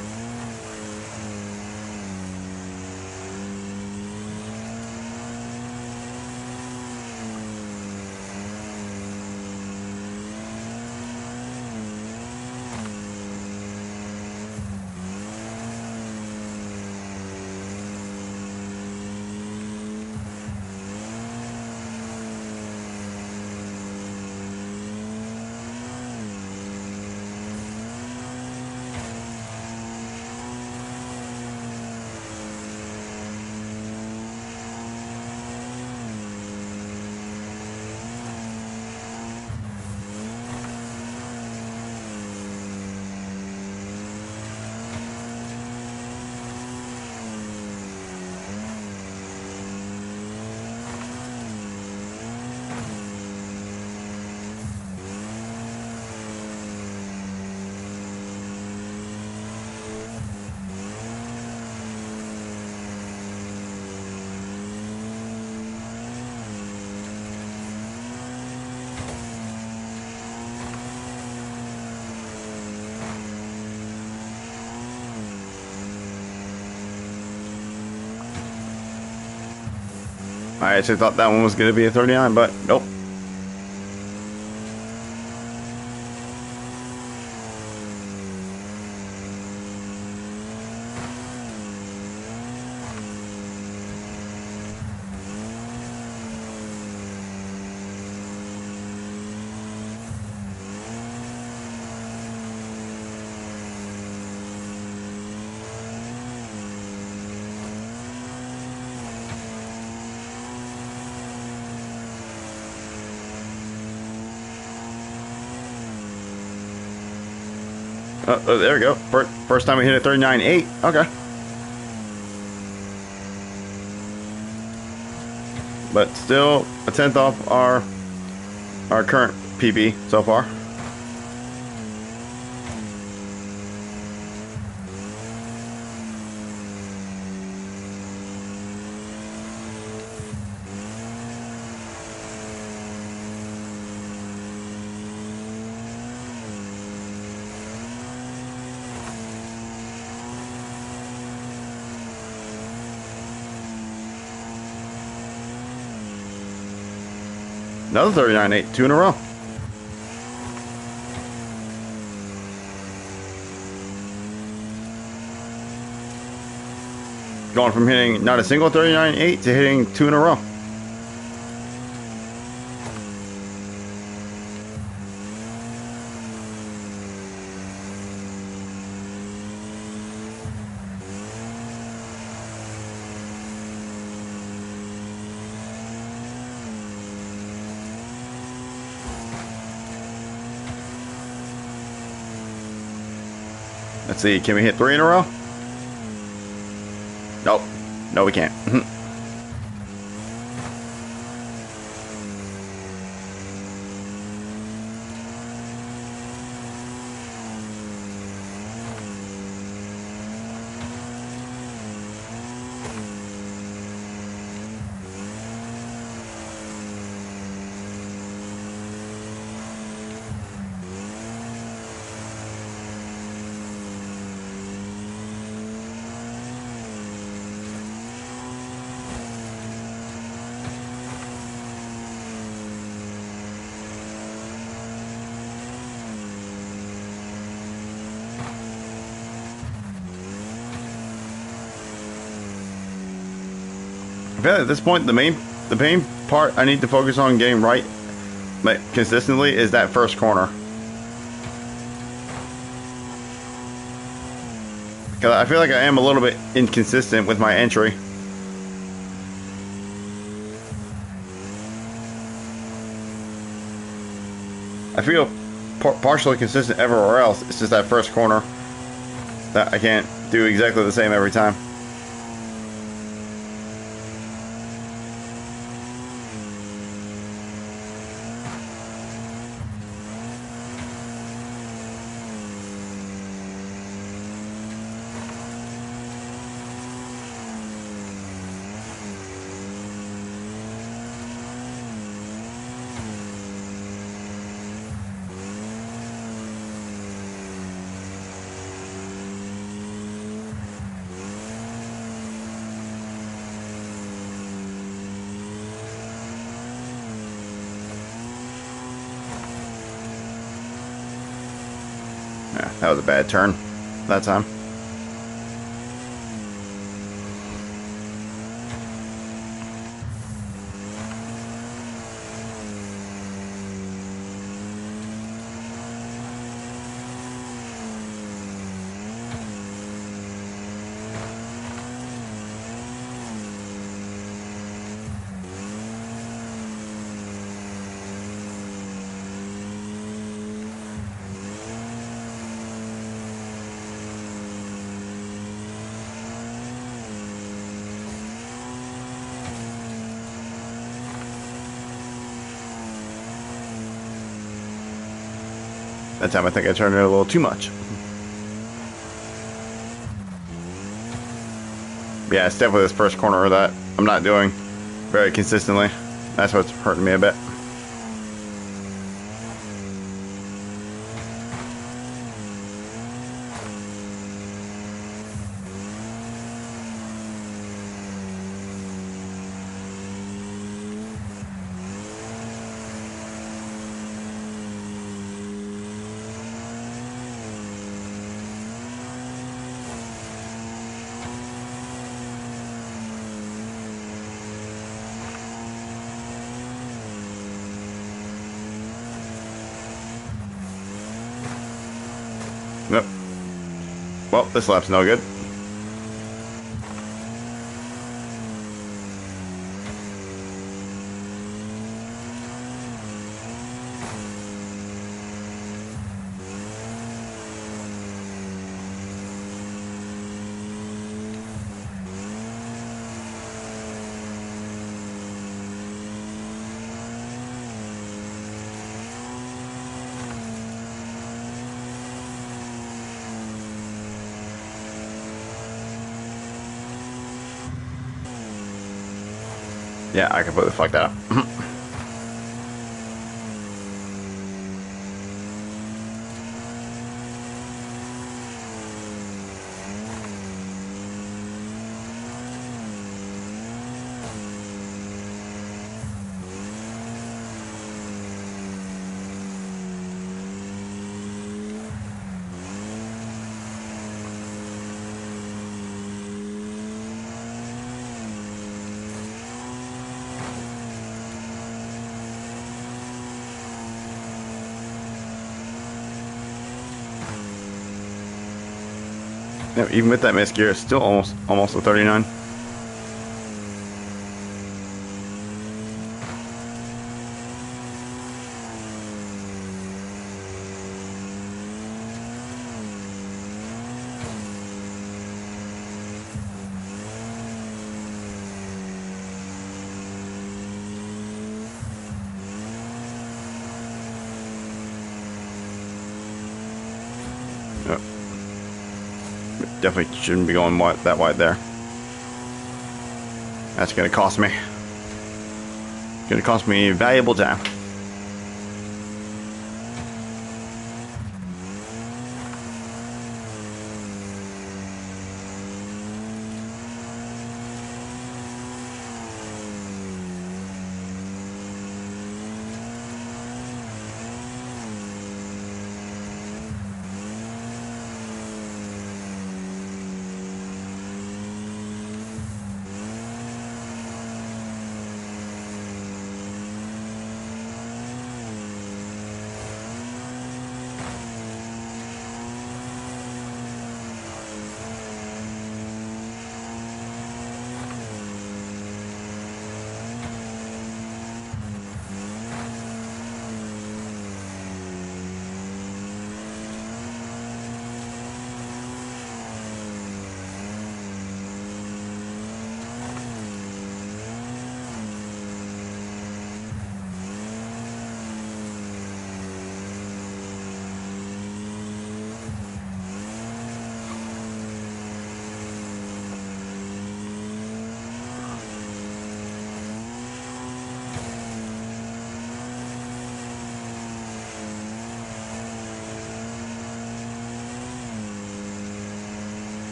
I actually thought that one was going to be a 39, but nope. There we go. First time we hit a 39.8. Okay. But still a tenth off our current PB so far. Another 39.8, 2 in a row. Going from hitting not a single 39.8 to hitting 2 in a row. Let's see, can we hit 3 in a row? Nope. No, we can't. I feel like at this point, the main part I need to focus on getting right consistently is that first corner. Because I feel like I am a little bit inconsistent with my entry. I feel partially consistent everywhere else. It's just that first corner that I can't do exactly the same every time. Yeah, that was a bad turn that time. That time I think I turned it a little too much. Yeah, it's definitely this first corner that I'm not doing very consistently. That's what's hurting me a bit. Yep. Well, this lap's no good. Yeah, I completely fucked that up. Yeah, even with that missed gear, it's still almost a 39. Yep. Definitely shouldn't be going that wide there. That's gonna cost me. Gonna cost me valuable time.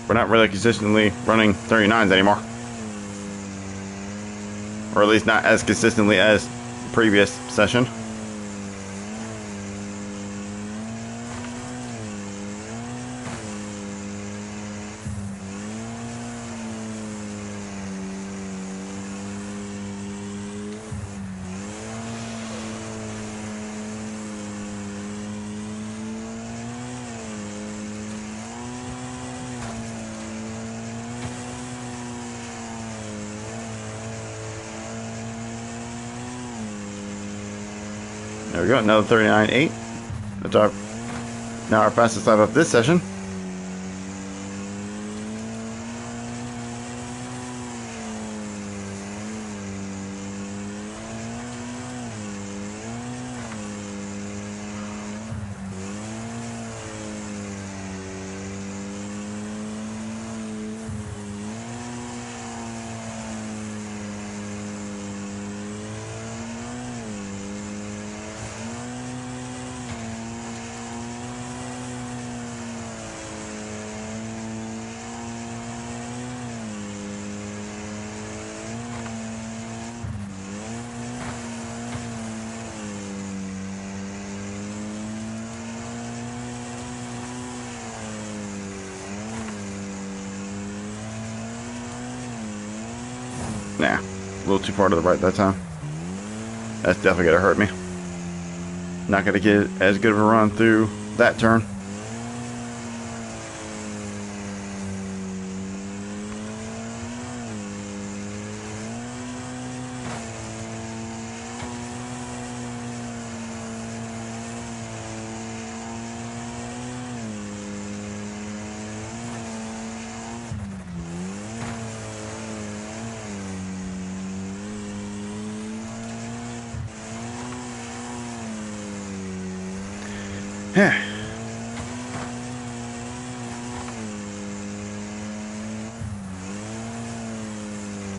We're not really consistently running 39s anymore. Or at least not as consistently as the previous session. There we go, another 39.8. That's now our fastest lap of this session. Nah, a little too far to the right that time. That's definitely gonna hurt me. Not gonna get as good of a run through that turn. Yeah.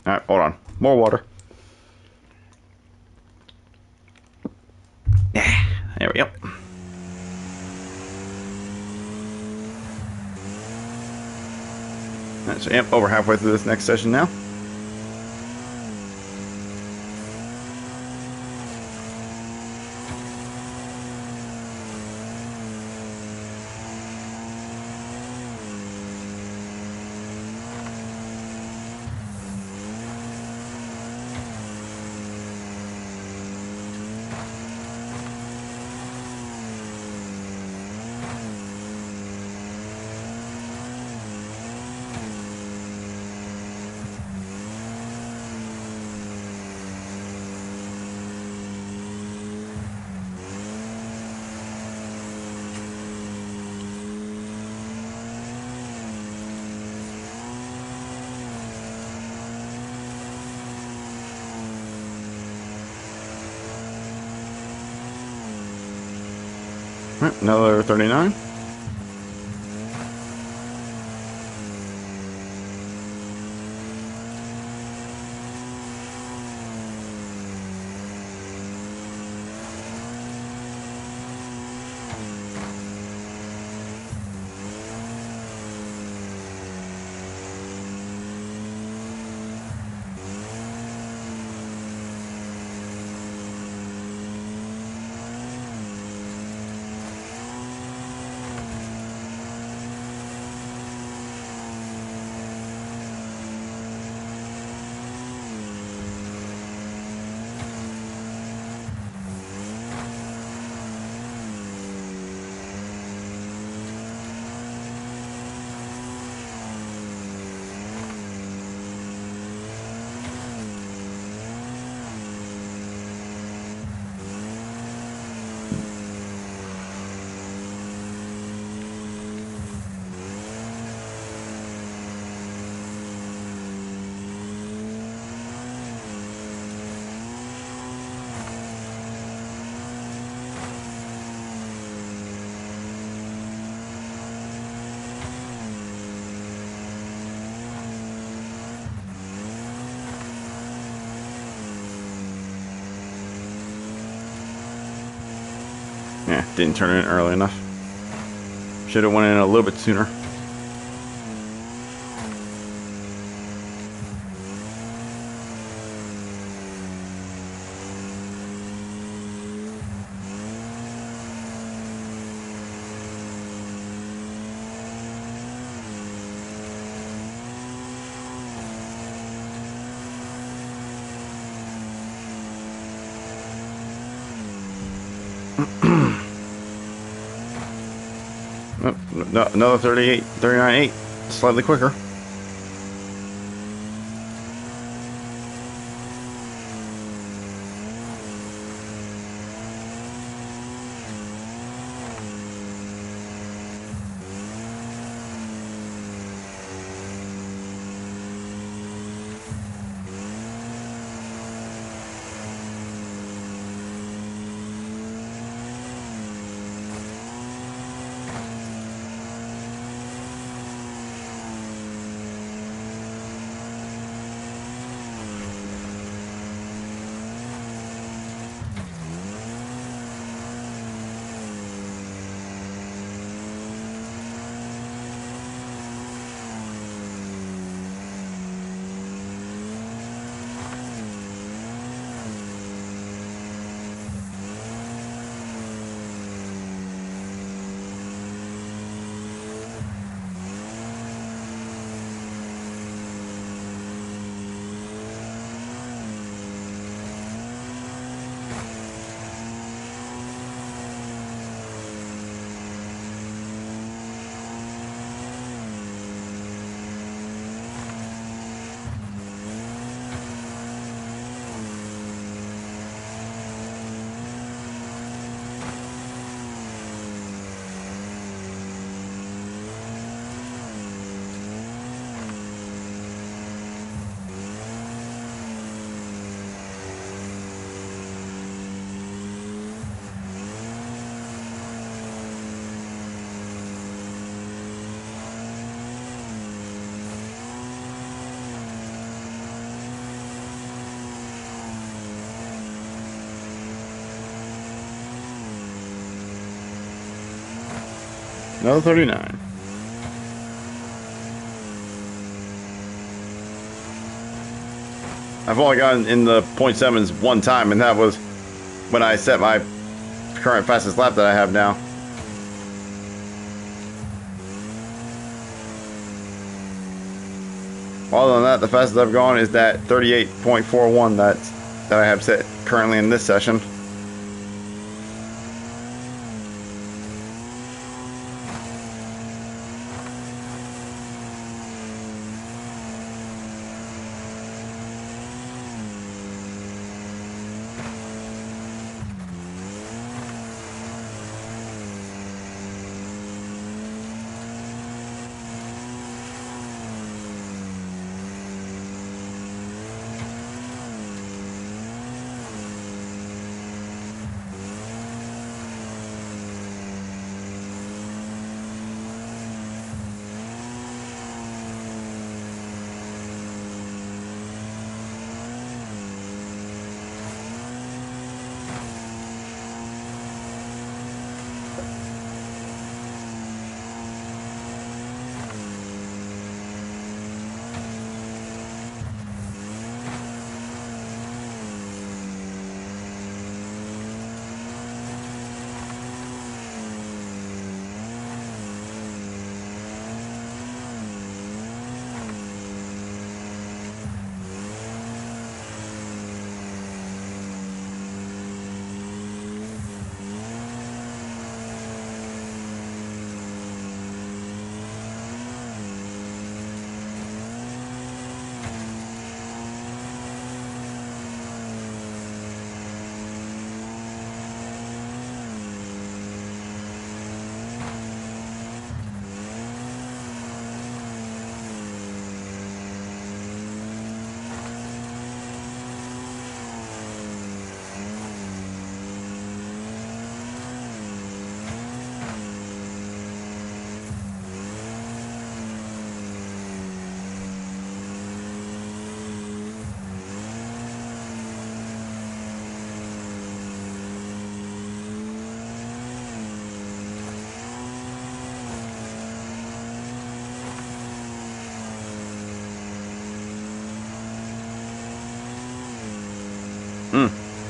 Alright, hold on. more water. Yeah, there we go. Alright, so yep, over halfway through this next session now. Alright, another 39. Yeah, didn't turn it in early enough. Should have went in a little bit sooner. Oh, no, another 38, 39.8, slightly quicker. Another 39. I've only gotten in the .7s one time, and that was when I set my current fastest lap that I have now. Other than that, the fastest I've gone is that 38.41 that I have set currently in this session.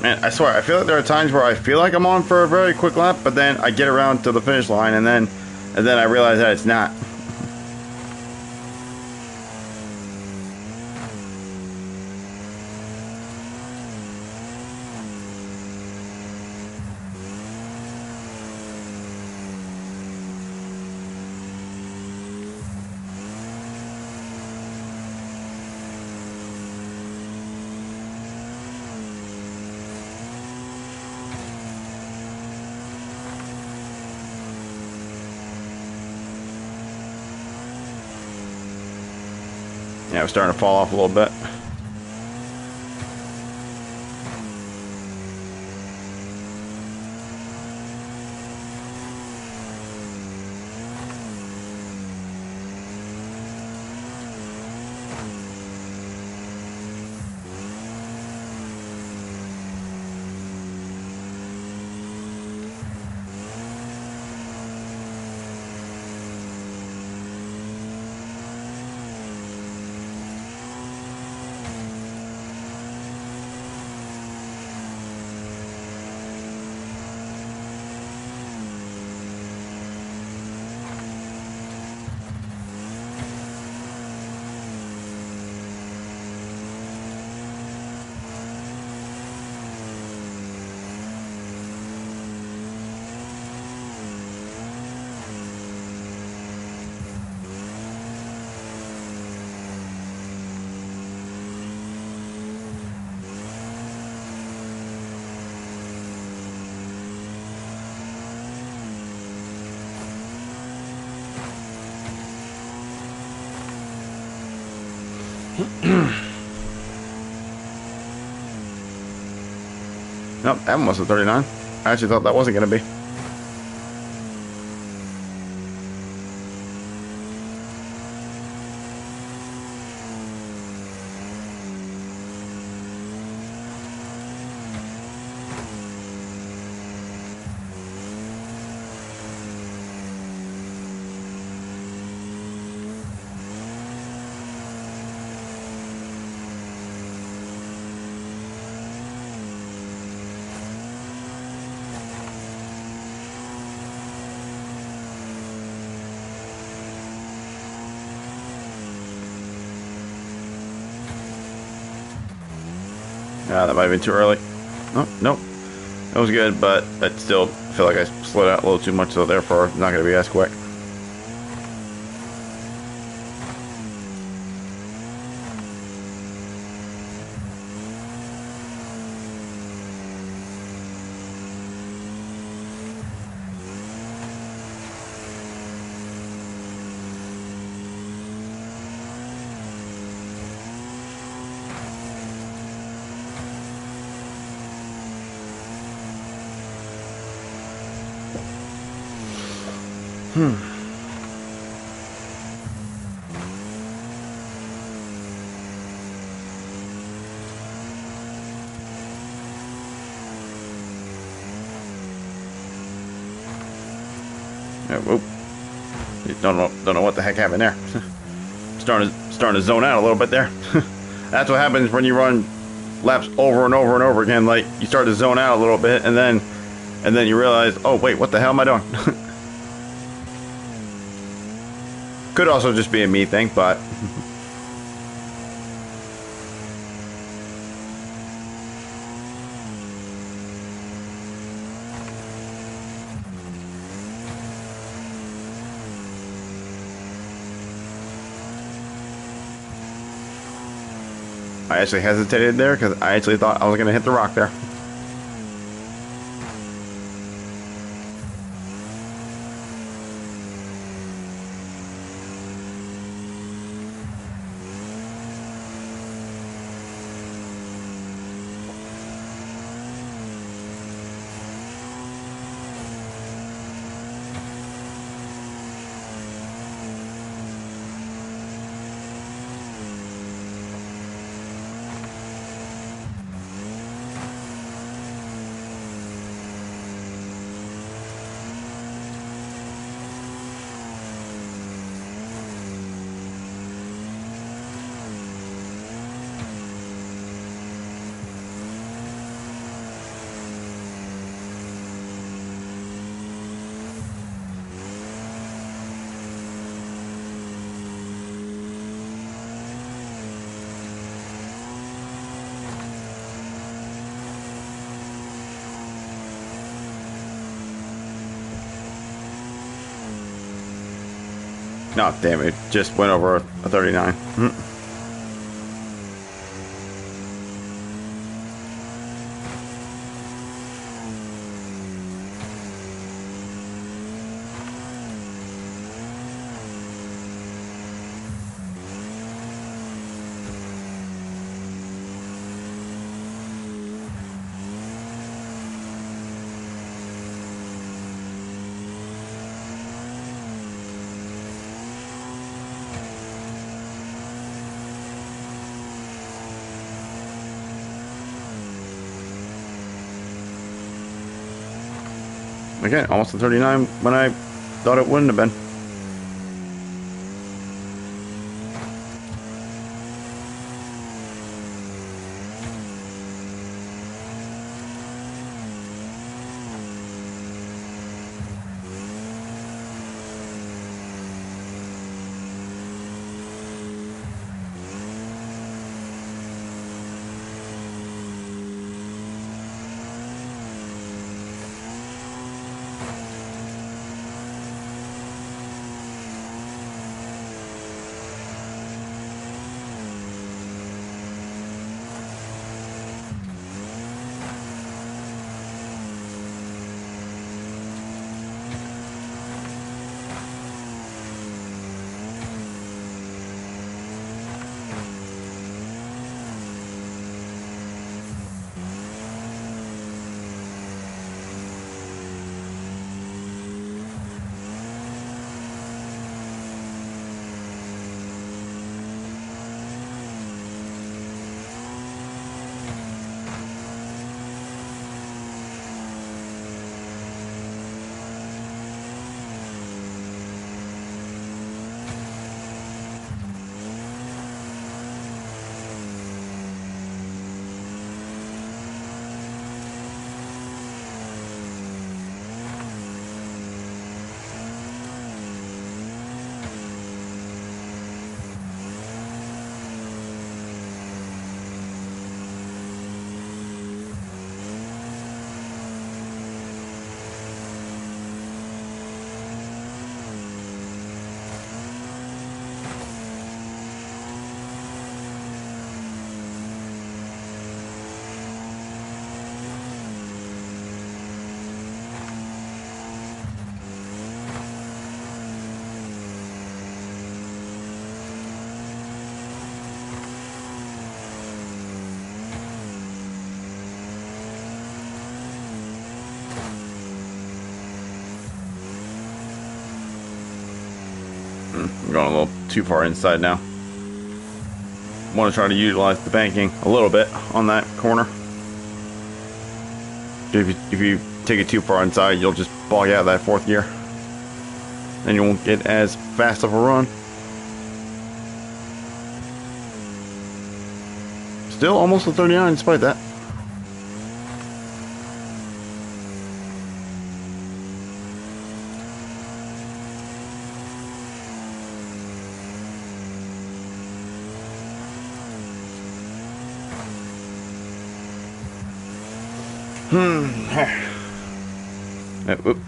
Man, I swear, I feel like there are times where I feel like I'm on for a very quick lap, but then I get around to the finish line, and then I realize that it's not. Yeah, I'm starting to fall off a little bit. Nope, that one was a 39. I actually thought that wasn't going to be. That might have been too early. Oh, nope. It was good, but I still feel like I slowed out a little too much, so therefore not going to be as quick. Yeah, whoop. Don't know what the heck happened there. starting to zone out a little bit there. That's what happens when you run laps over and over and over again. Like, you start to zone out a little bit, and then you realize, oh wait, what the hell am I doing? Could also just be a me thing, but I actually hesitated there because I actually thought I was going to hit the rock there. No, damn it. Just went over a 39. Again, almost a 39 when I thought it wouldn't have been. I'm going a little too far inside now. Want to try to utilize the banking a little bit on that corner. If you take it too far inside, you'll just bog out that fourth gear. And you won't get as fast of a run. Still almost a 39 despite that. Whoop.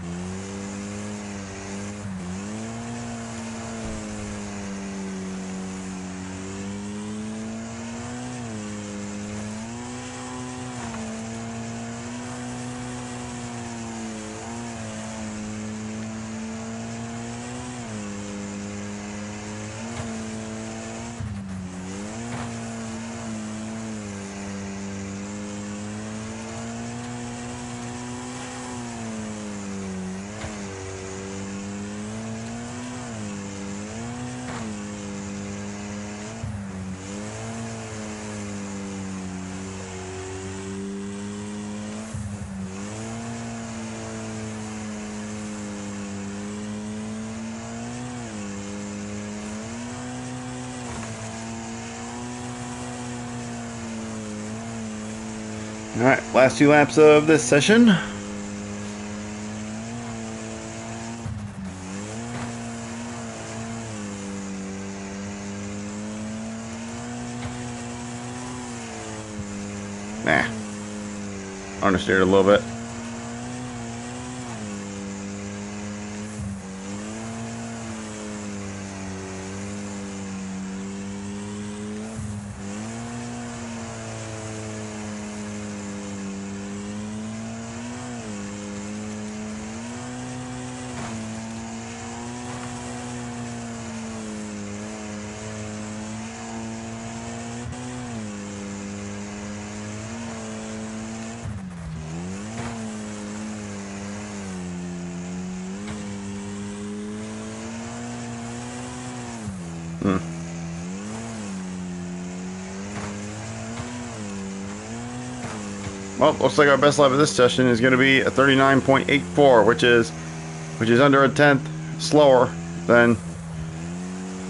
Alright, last 2 laps of this session. Nah. Understeered a little bit. Well, looks like our best lap of this session is going to be a 39.84, which is under a tenth slower than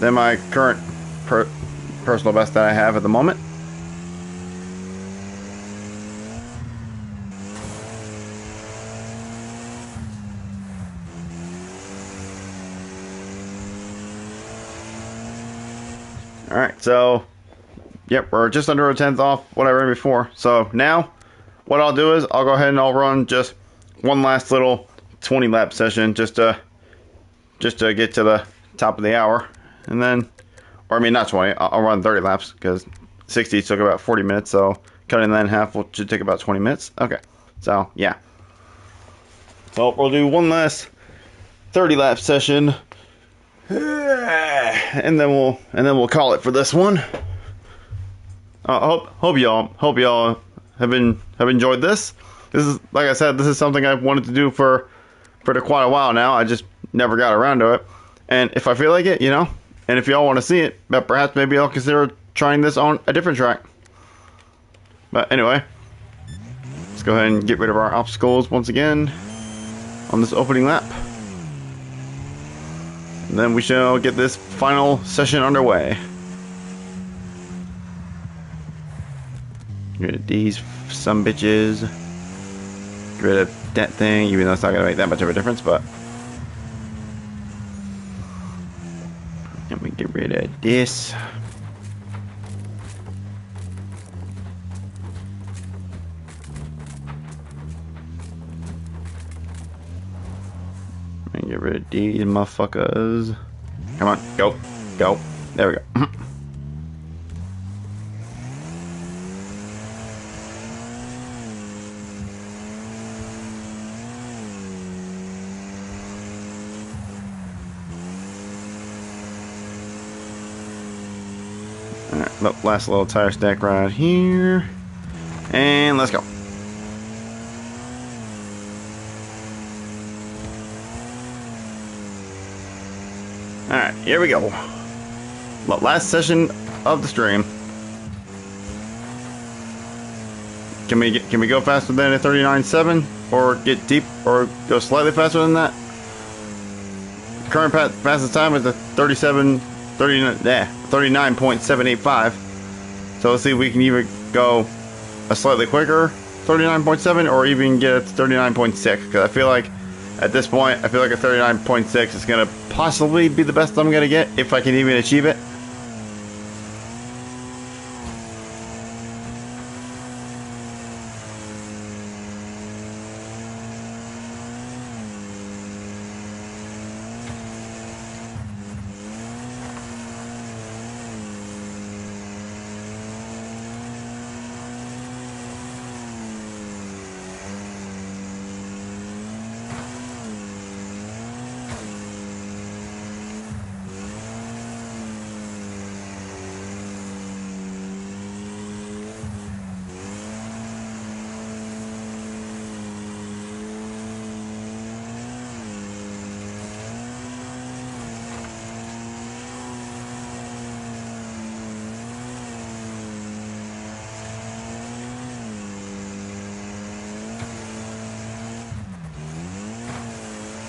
my current personal best that I have at the moment. All right, so yep, we're just under a tenth off what I ran before. So now, what I'll do is I'll go ahead and I'll run just one last little 20 lap session just to get to the top of the hour, and then, or I mean not 20, I'll run 30 laps because 60 took about 40 minutes, so cutting that in half should take about 20 minutes. Okay, so yeah, so we'll do one last 30 lap session, and then we'll call it for this one. Hope y'all have enjoyed this. This is, like I said, this is something I've wanted to do for quite a while now. I just never got around to it. And if I feel like it, you know, and if y'all want to see it, but perhaps maybe I'll consider trying this on a different track. But anyway, let's go ahead and get rid of our obstacles once again on this opening lap. And then we shall get this final session underway. Get rid of these some bitches. Get rid of that thing, even though it's not going to make that much of a difference, but. And we get rid of this. And get rid of these motherfuckers. Come on, go, go. There we go. Alright, last little tire stack right here. And let's go. Alright. Here we go. Last session of the stream. Can we go faster than a 39.7 or get deep or go slightly faster than that? Current fastest time is a 39.785. So let's see if we can either go a slightly quicker 39.7 or even get it to 39.6, because I feel like at this point, I feel like a 39.6 is going to possibly be the best I'm going to get, if I can even achieve it.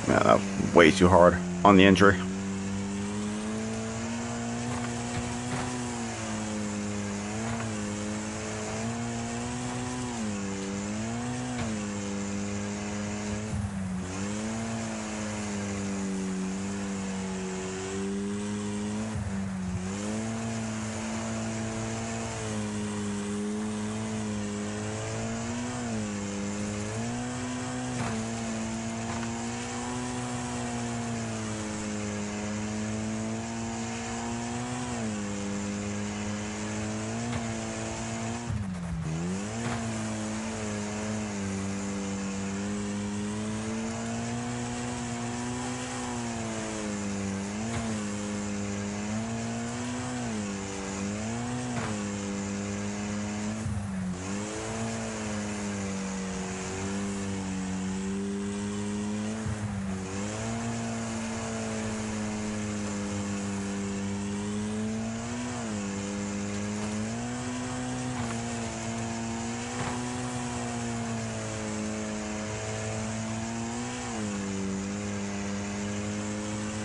Yeah, that was way too hard on the entry.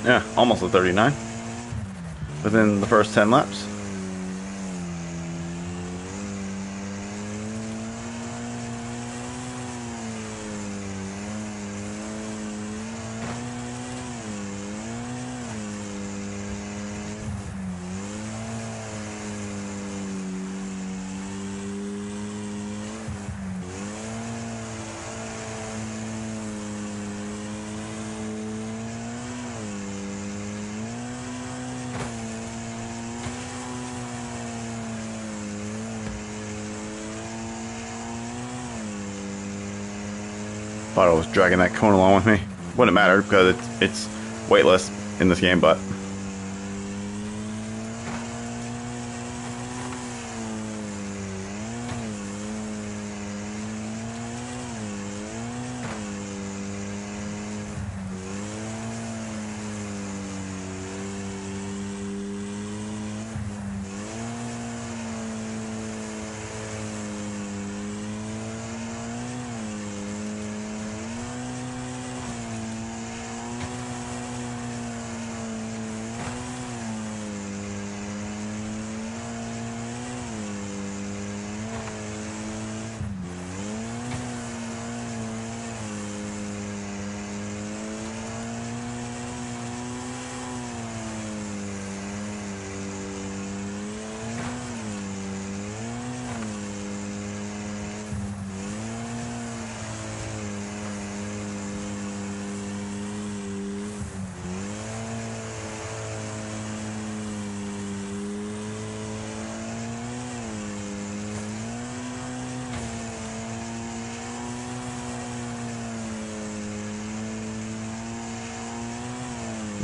Yeah, almost a 39 within the first 10 laps. Thought I was dragging that cone along with me. Wouldn't matter because it's weightless in this game, but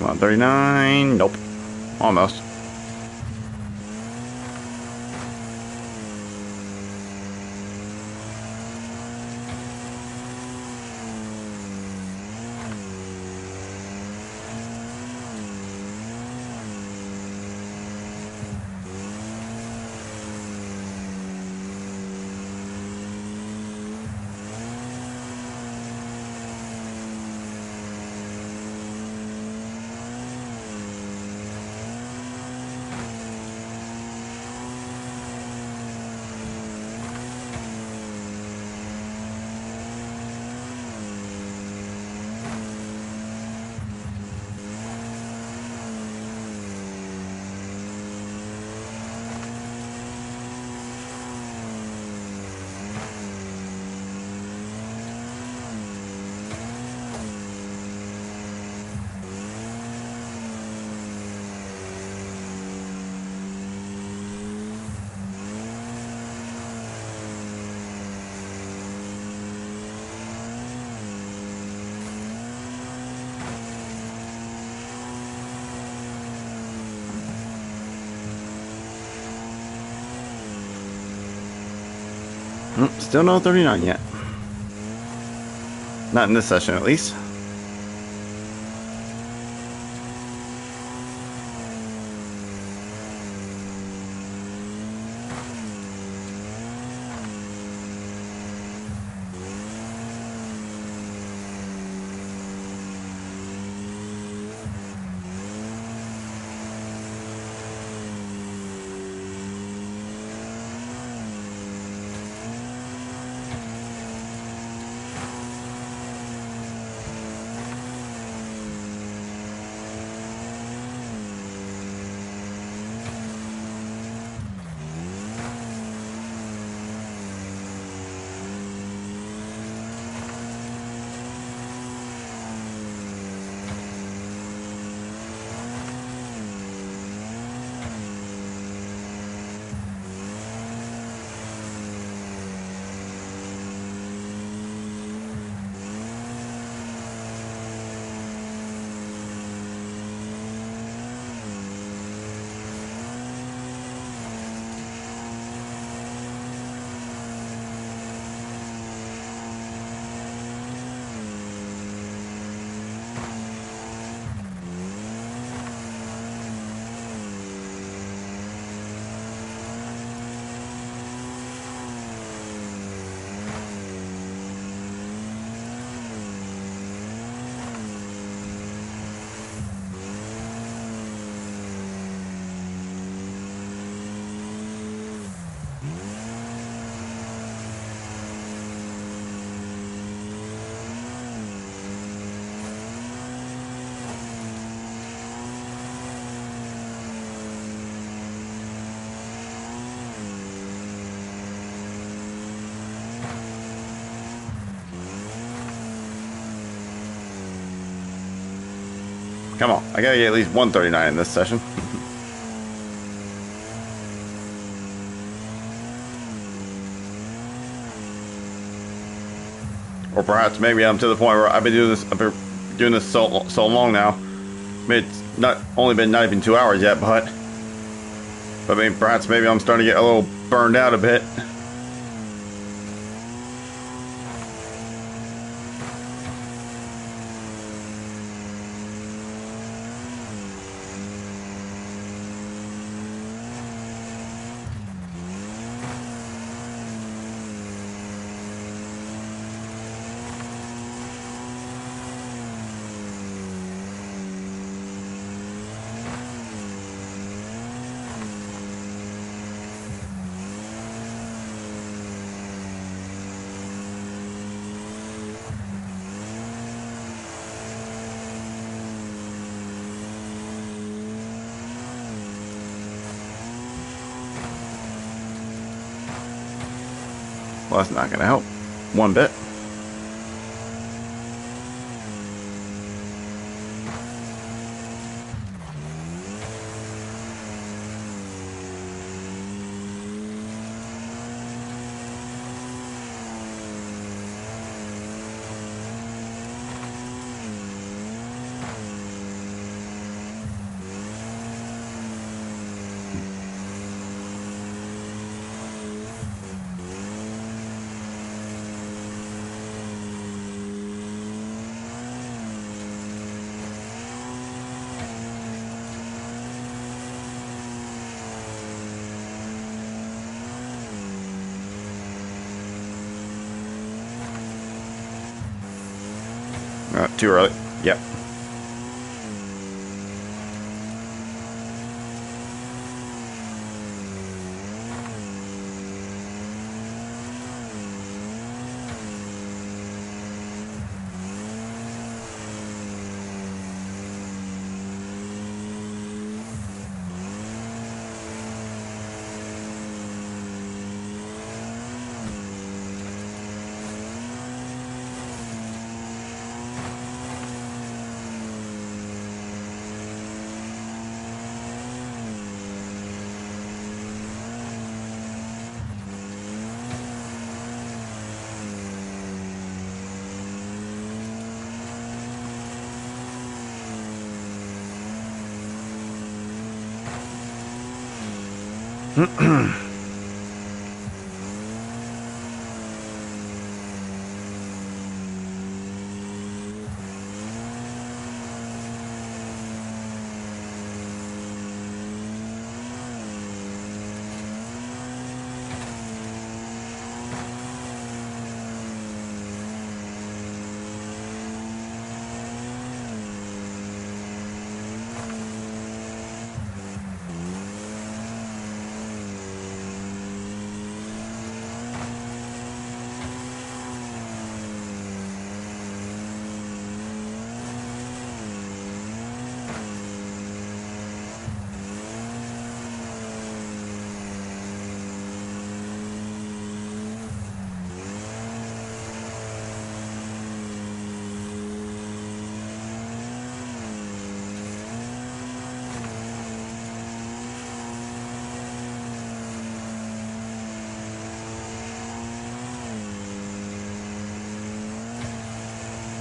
come on, 39. Nope, almost. Still no 39 yet. Not in this session, at least. Come on, I gotta get at least 139 in this session. Or perhaps maybe I'm to the point where I've been doing this so long now. I mean, it's not even 2 hours yet, but I mean, perhaps maybe I'm starting to get a little burned out a bit. Well, that's not gonna help one bit. Too early. Yep.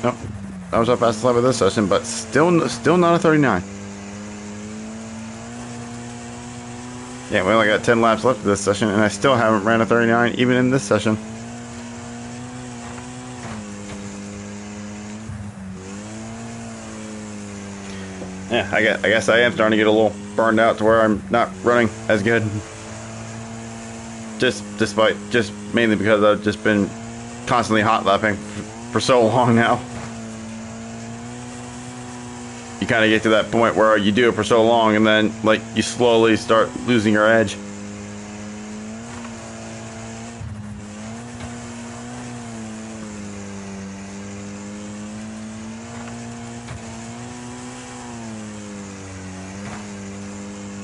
Nope. That was our fastest lap of this session, but still not a 39. Yeah, we only got 10 laps left of this session, and I still haven't ran a 39 even in this session. Yeah, I guess I am starting to get a little burned out to where I'm not running as good. Just mainly because I've just been constantly hot lapping for so long now. You kind of get to that point where you do it for so long, and then like you slowly start losing your edge.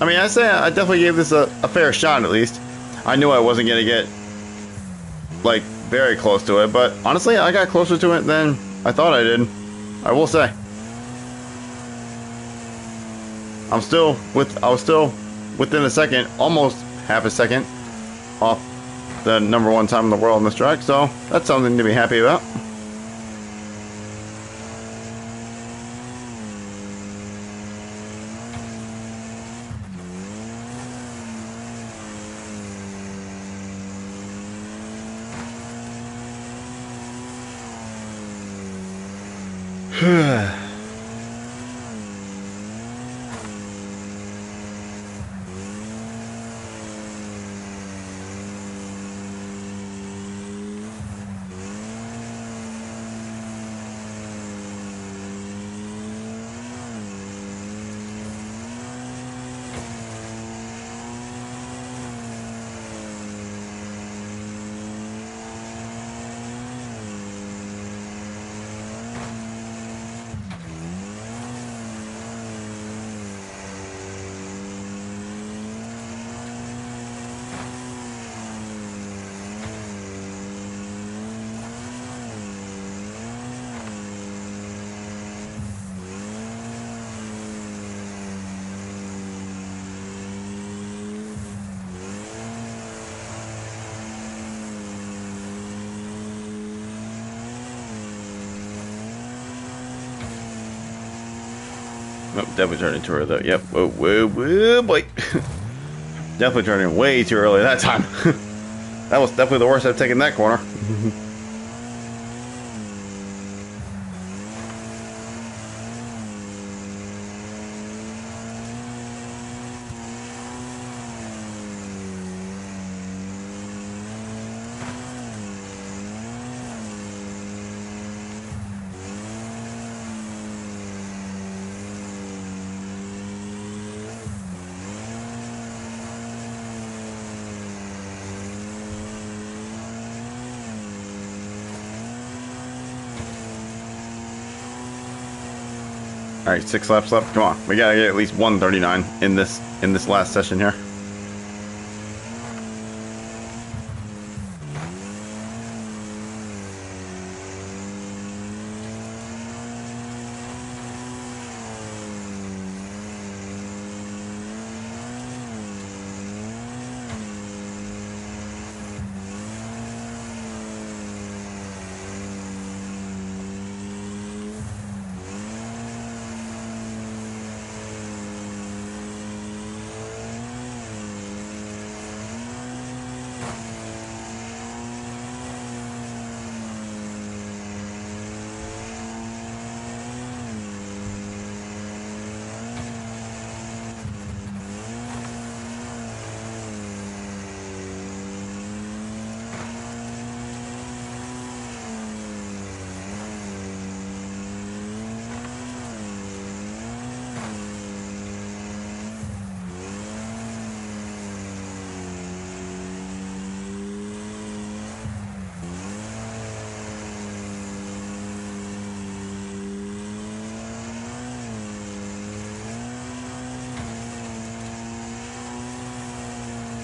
I mean, I say I definitely gave this a fair shot at least. I knew I wasn't going to get, like, very close to it, but honestly, I got closer to it than I thought I did. I will say. I was still within a second, almost half a second, off the #1 time in the world in this track, so that's something to be happy about. Oh, definitely turning too early though. Yep. Whoa, boy. Definitely turning way too early that time. That was definitely the worst I've taken that corner. Alright, 6 laps left. Come on. We gotta get at least 139 in this last session here.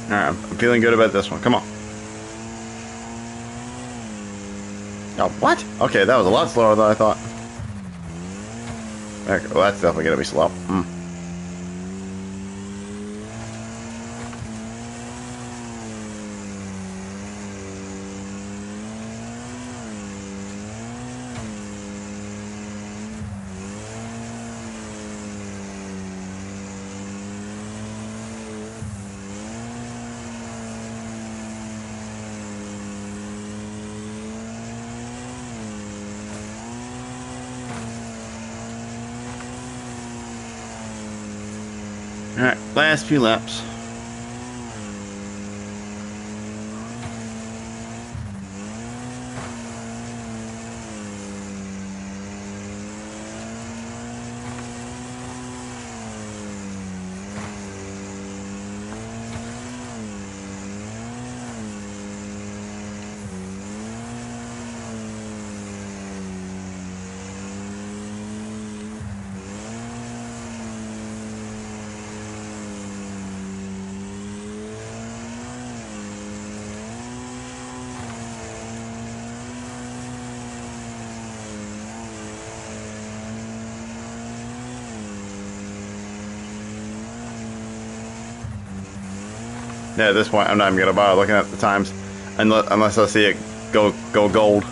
Alright, I'm feeling good about this one. Come on. Oh, what? Okay, that was a lot slower than I thought. Okay, well, that's definitely gonna be slow. Alright, last few laps. Yeah, at this point, I'm not even gonna bother looking at the times, unless I see it go gold.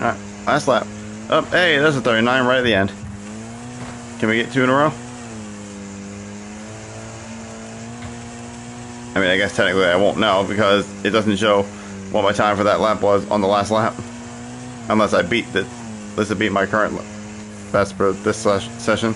Alright, last lap. Oh, hey, there's a 39 right at the end. Can we get 2 in a row? I mean, I guess technically I won't know because it doesn't show what my time for that lap was on the last lap. Unless I beat my current best for this session.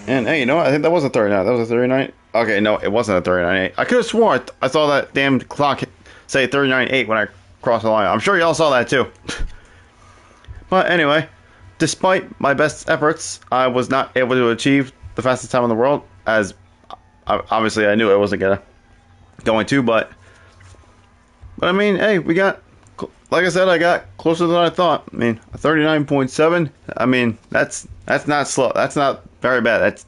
And hey, you know what? I think that was a 39. That was a 39. Okay, no, it wasn't a 39.8. I could have sworn I saw that damn clock say 39.8 when I crossed the line. I'm sure y'all saw that too. But anyway, despite my best efforts, I was not able to achieve the fastest time in the world. As obviously I knew I wasn't going to, but I mean, hey, we got, like I said, I got closer than I thought. I mean, a 39.7. I mean, that's not slow. That's not very bad. It's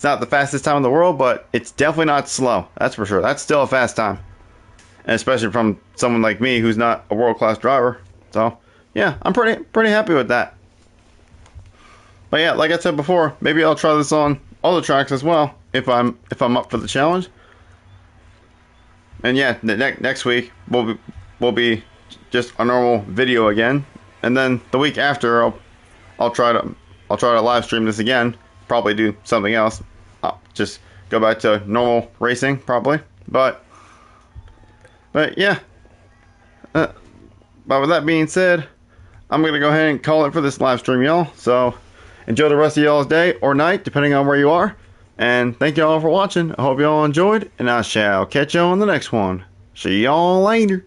not the fastest time in the world, but it's definitely not slow. That's for sure. That's still a fast time, and especially from someone like me who's not a world-class driver. So yeah, I'm pretty happy with that. But yeah, like I said before, maybe I'll try this on other tracks as well if I'm up for the challenge. And yeah, next week will be just a normal video again, and then the week after I'll try to live stream this again. Probably do something else. I'll just go back to normal racing probably. But yeah. But with that being said, I'm gonna go ahead and call it for this live stream, y'all. So enjoy the rest of y'all's day or night, depending on where you are. And thank y'all for watching. I hope y'all enjoyed, and I shall catch y'all on the next one. See y'all later.